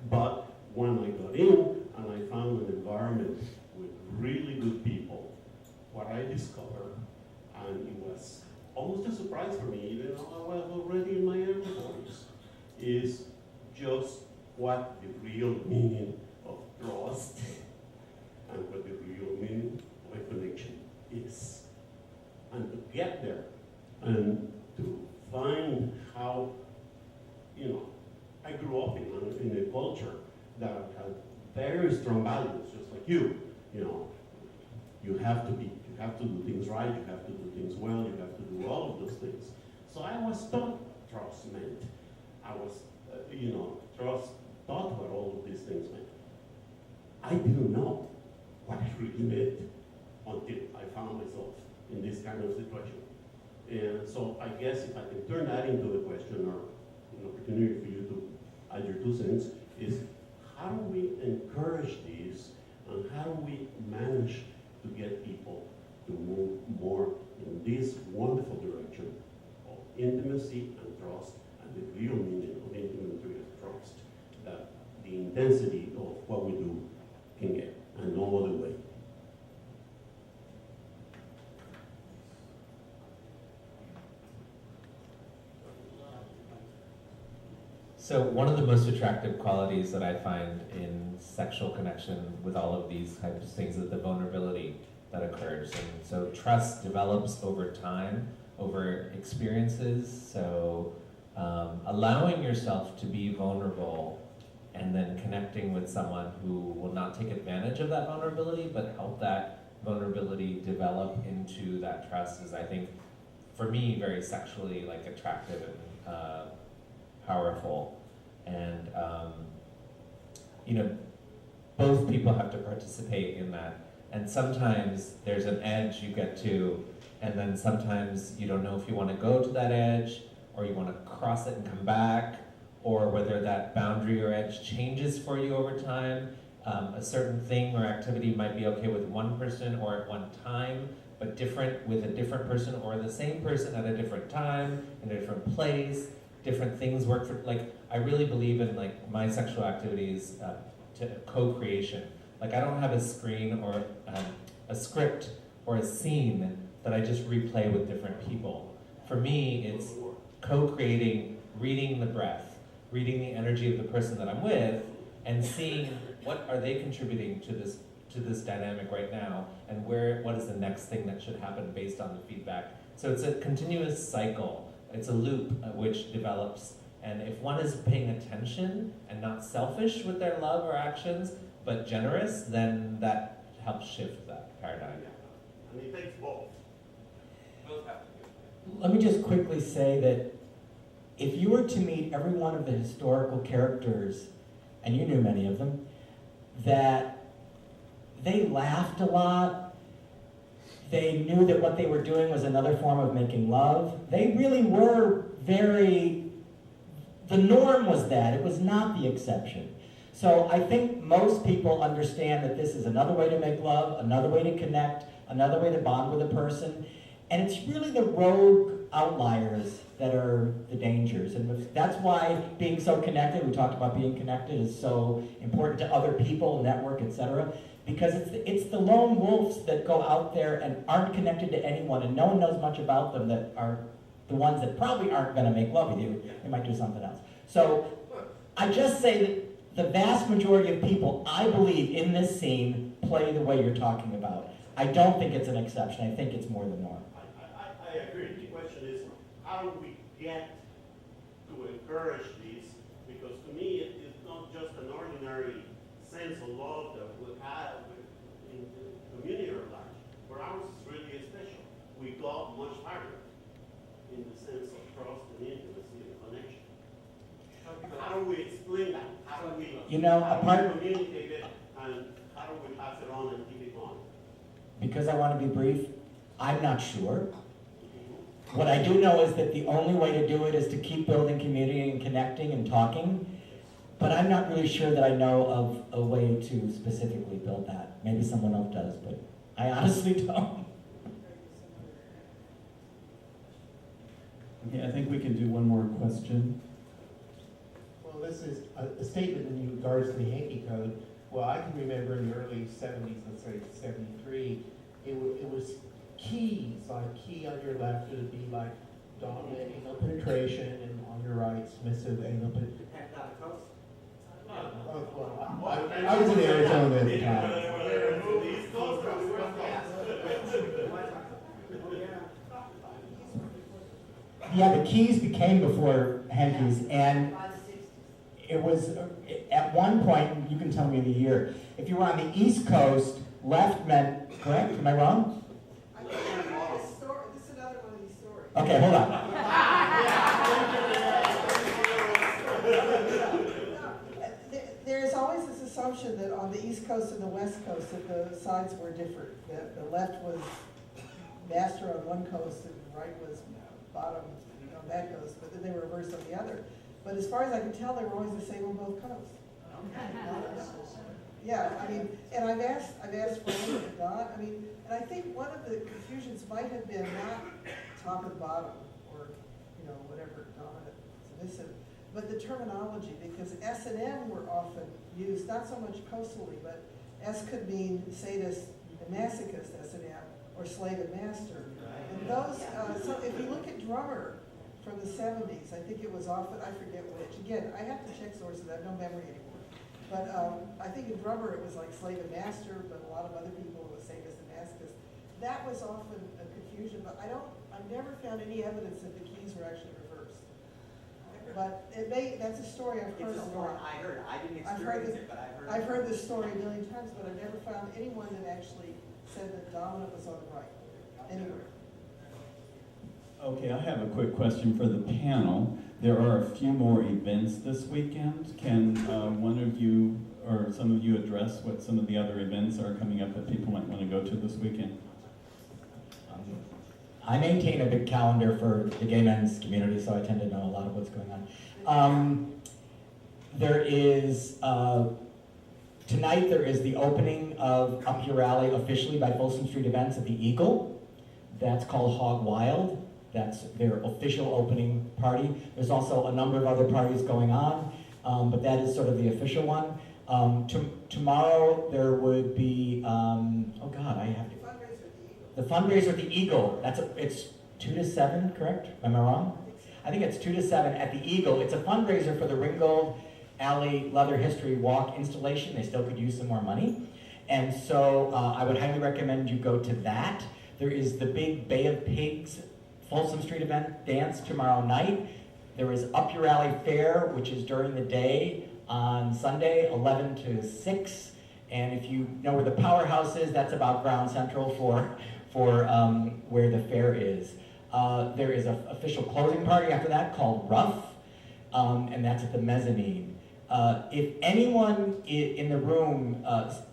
But when I got in and I found an environment with really good people, what I discovered, and it was almost a surprise for me, even though I was already in my early 40s, is just what the real meaning of trust and what the real meaning of a connection is. And to get there and to find how, I grew up in values, just like you. You know, you have to do things right, you have to do things well, you have to do all of those things. So I was taught trust meant. I was, taught what all of these things meant. I didn't know what it really meant until I found myself in this kind of situation. And so I guess if I can turn that into a question or an opportunity for you to add your 2 cents, is how do we encourage this and how do we manage to get people to move more in this wonderful direction of intimacy and trust and the real meaning of intimacy and trust that the intensity of what we do can get, and no other way. So one of the most attractive qualities that I find in sexual connection with all of these types of things is the vulnerability that occurs. And so trust develops over time, over experiences. So allowing yourself to be vulnerable and then connecting with someone who will not take advantage of that vulnerability, but help that vulnerability develop into that trust is, I think, for me, very sexually attractive and powerful. And both people have to participate in that. And sometimes there's an edge you get to, and then sometimes you don't know if you want to go to that edge, or you want to cross it and come back, or whether that boundary or edge changes for you over time. A certain thing or activity might be okay with one person or at one time, but different with a different person, or the same person at a different time, in a different place. Different things work for, I really believe in my sexual activities to co-creation. I don't have a screen or a script or a scene that I just replay with different people. For me, it's co-creating, reading the breath, reading the energy of the person that I'm with, and seeing what are they contributing to this dynamic right now, and what is the next thing that should happen based on the feedback. So it's a continuous cycle. It's a loop which develops, and if one is paying attention and not selfish with their love or actions, but generous, then that helps shift that paradigm. And it takes both. Both have to do it. Let me just quickly say that if you were to meet every one of the historical characters, and you knew many of them, that they laughed a lot, they knew that what they were doing was another form of making love. They really were the norm was that, it was not the exception. So I think most people understand that this is another way to make love, another way to connect, another way to bond with a person. And it's really the rogue outliers that are the dangers. And that's why being so connected, we talked about being connected, is so important to other people, network, etc. Because it's the lone wolves that go out there and aren't connected to anyone, and no one knows much about them, that are the ones that probably aren't going to make love with you. They might do something else. So I just say that the vast majority of people, I believe, in this scene play the way you're talking about. I don't think it's an exception. I think it's more the norm. I agree. The question is, how do we get to encourage this? Because to me, it is not just an ordinary sense of love that we have in the community at large. For ours, is really special. We go much higher in the sense of trust and intimacy and connection. How do we explain that? How do we, communicate it, and how do we pass it on and keep it going? Because I want to be brief, I'm not sure. What I do know is that the only way to do it is to keep building community and connecting and talking. But I'm not really sure that I know of a way to specifically build that. Maybe someone else does, but I honestly don't. Okay, I think we can do one more question. Well, this is a statement in regards to the Hanky Code. Well, I can remember in the early 70s, let's say 73, it was keys, like key on your left would be like dominant anal penetration, and on your right, submissive anal penetration. I was in Arizona at the Yeah, the keys became before hankies, and it was, at at one point, you can tell me the year, if you were on the East Coast, left meant, correct, am I wrong? I think this is another one of these stories. Okay, hold on. There's always this assumption that on the East Coast and the West Coast that the sides were different. That the left was master on one coast and the right was bottom on that coast, but then they were reversed on the other. But as far as I can tell, they were always the same on both coasts. Yeah, I mean, and I've asked Frank and Don, I mean, and I think one of the confusions might have been not top and bottom or, whatever, dominant, submissive, but the terminology, because S and M were often used, not so much coastally, but S could mean sadist and masochist, S and M, or slave and master. And those, so if you look at drummer from the 70s, I think it was often, I forget which, again, I have to check sources, I have no memory anymore. But I think in drummer it was like slave and master, but a lot of other people it was sadist and masochist. That was often a confusion, but I've never found any evidence that the keys were actually reversed. But that's a story I've heard It's a a story lot. I heard. I didn't I've heard experience this, it, but I've heard I've it. heard this story a million times, but I've never found anyone that actually said that dominant was on the right, anywhere. Okay, I have a quick question for the panel. There are a few more events this weekend. Can one of you or some of you address what some of the other events are coming up that people might want to go to this weekend? I maintain a big calendar for the gay men's community, so I tend to know a lot of what's going on. There is, tonight there is the opening of Up Your Alley officially by Folsom Street Events at the Eagle. That's called Hog Wild. That's their official opening party. There's also a number of other parties going on, but that is sort of the official one. Tomorrow there would be, oh God, I have to. The fundraiser at the Eagle. It's 2 to 7, correct? Am I wrong? I think it's 2 to 7 at the Eagle. It's a fundraiser for the Ringgold Alley Leather History Walk installation. They still could use some more money. And so I would highly recommend you go to that. There is the big Bay of Pigs Folsom Street event dance tomorrow night. There is Up Your Alley Fair, which is during the day on Sunday, 11 to 6. And if you know where the Powerhouse is, that's about Ground Central for where the fair is. There is an official closing party after that called Rough, and that's at the mezzanine. If anyone in the room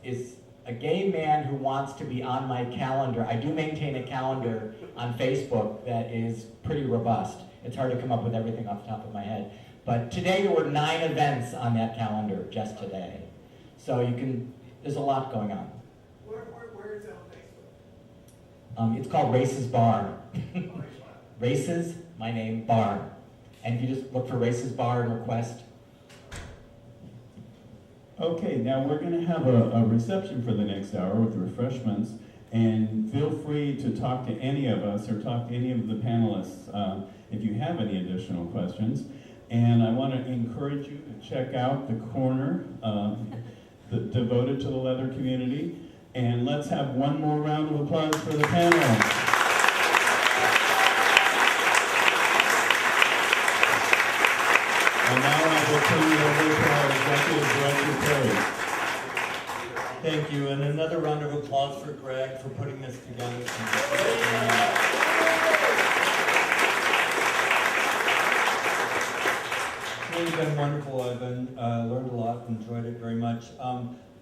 is a gay man who wants to be on my calendar, I do maintain a calendar on Facebook that is pretty robust. It's hard to come up with everything off the top of my head. But today there were 9 events on that calendar, just today. So there's a lot going on. Where is it on Facebook? It's called Races Bar. Races, my name, Bar. And if you just look for Races Bar and request. Okay, now we're going to have a reception for the next hour with refreshments, and feel free to talk to any of us or talk to any of the panelists if you have any additional questions. And I want to encourage you to check out the corner devoted to the leather community. And let's have one more round of applause for the panel. And now I will turn it over to our Executive Director, Terry. Thank you, and another round of applause for Greg for putting this together. It's really been wonderful. I've learned a lot, enjoyed it very much.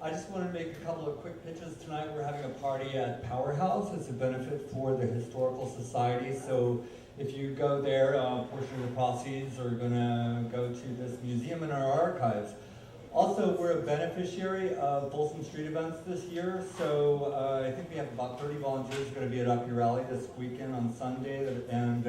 I just want to make a couple of quick pitches tonight. We're having a party at Powerhouse. It's a benefit for the Historical Society. So if you go there, a portion of the proceeds are going to go to this museum and our archives. Also, we're a beneficiary of Folsom Street events this year. So I think we have about 30 volunteers going to be at Up Your Alley this weekend on Sunday, and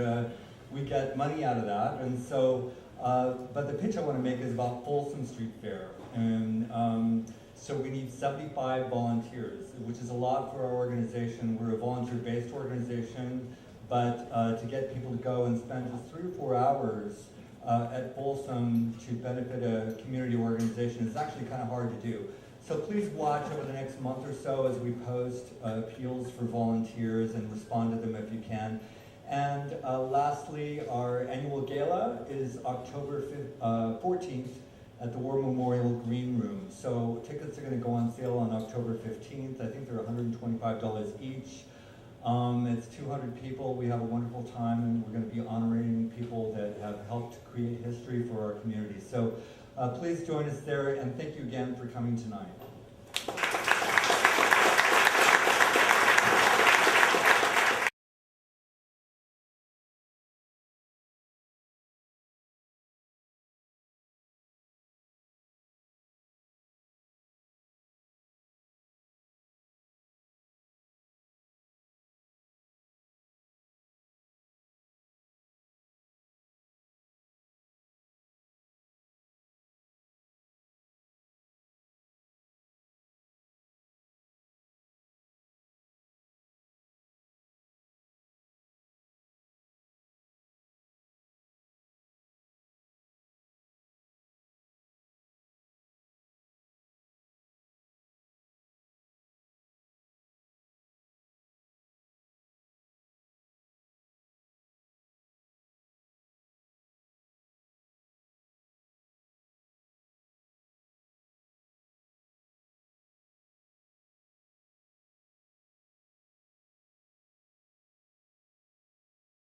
we get money out of that. And so, but the pitch I want to make is about Folsom Street Fair. And so we need 75 volunteers, which is a lot for our organization. We're a volunteer-based organization, but to get people to go and spend just 3 or 4 hours at Folsom to benefit a community organization is actually kind of hard to do. So please watch over the next month or so as we post appeals for volunteers and respond to them if you can. And lastly, our annual gala is October 14th at the War Memorial Green Room. So tickets are going to go on sale on October 15th. I think they're $125 each. It's 200 people. We have a wonderful time, and we're going to be honoring people that have helped create history for our community. So please join us there, and thank you again for coming tonight.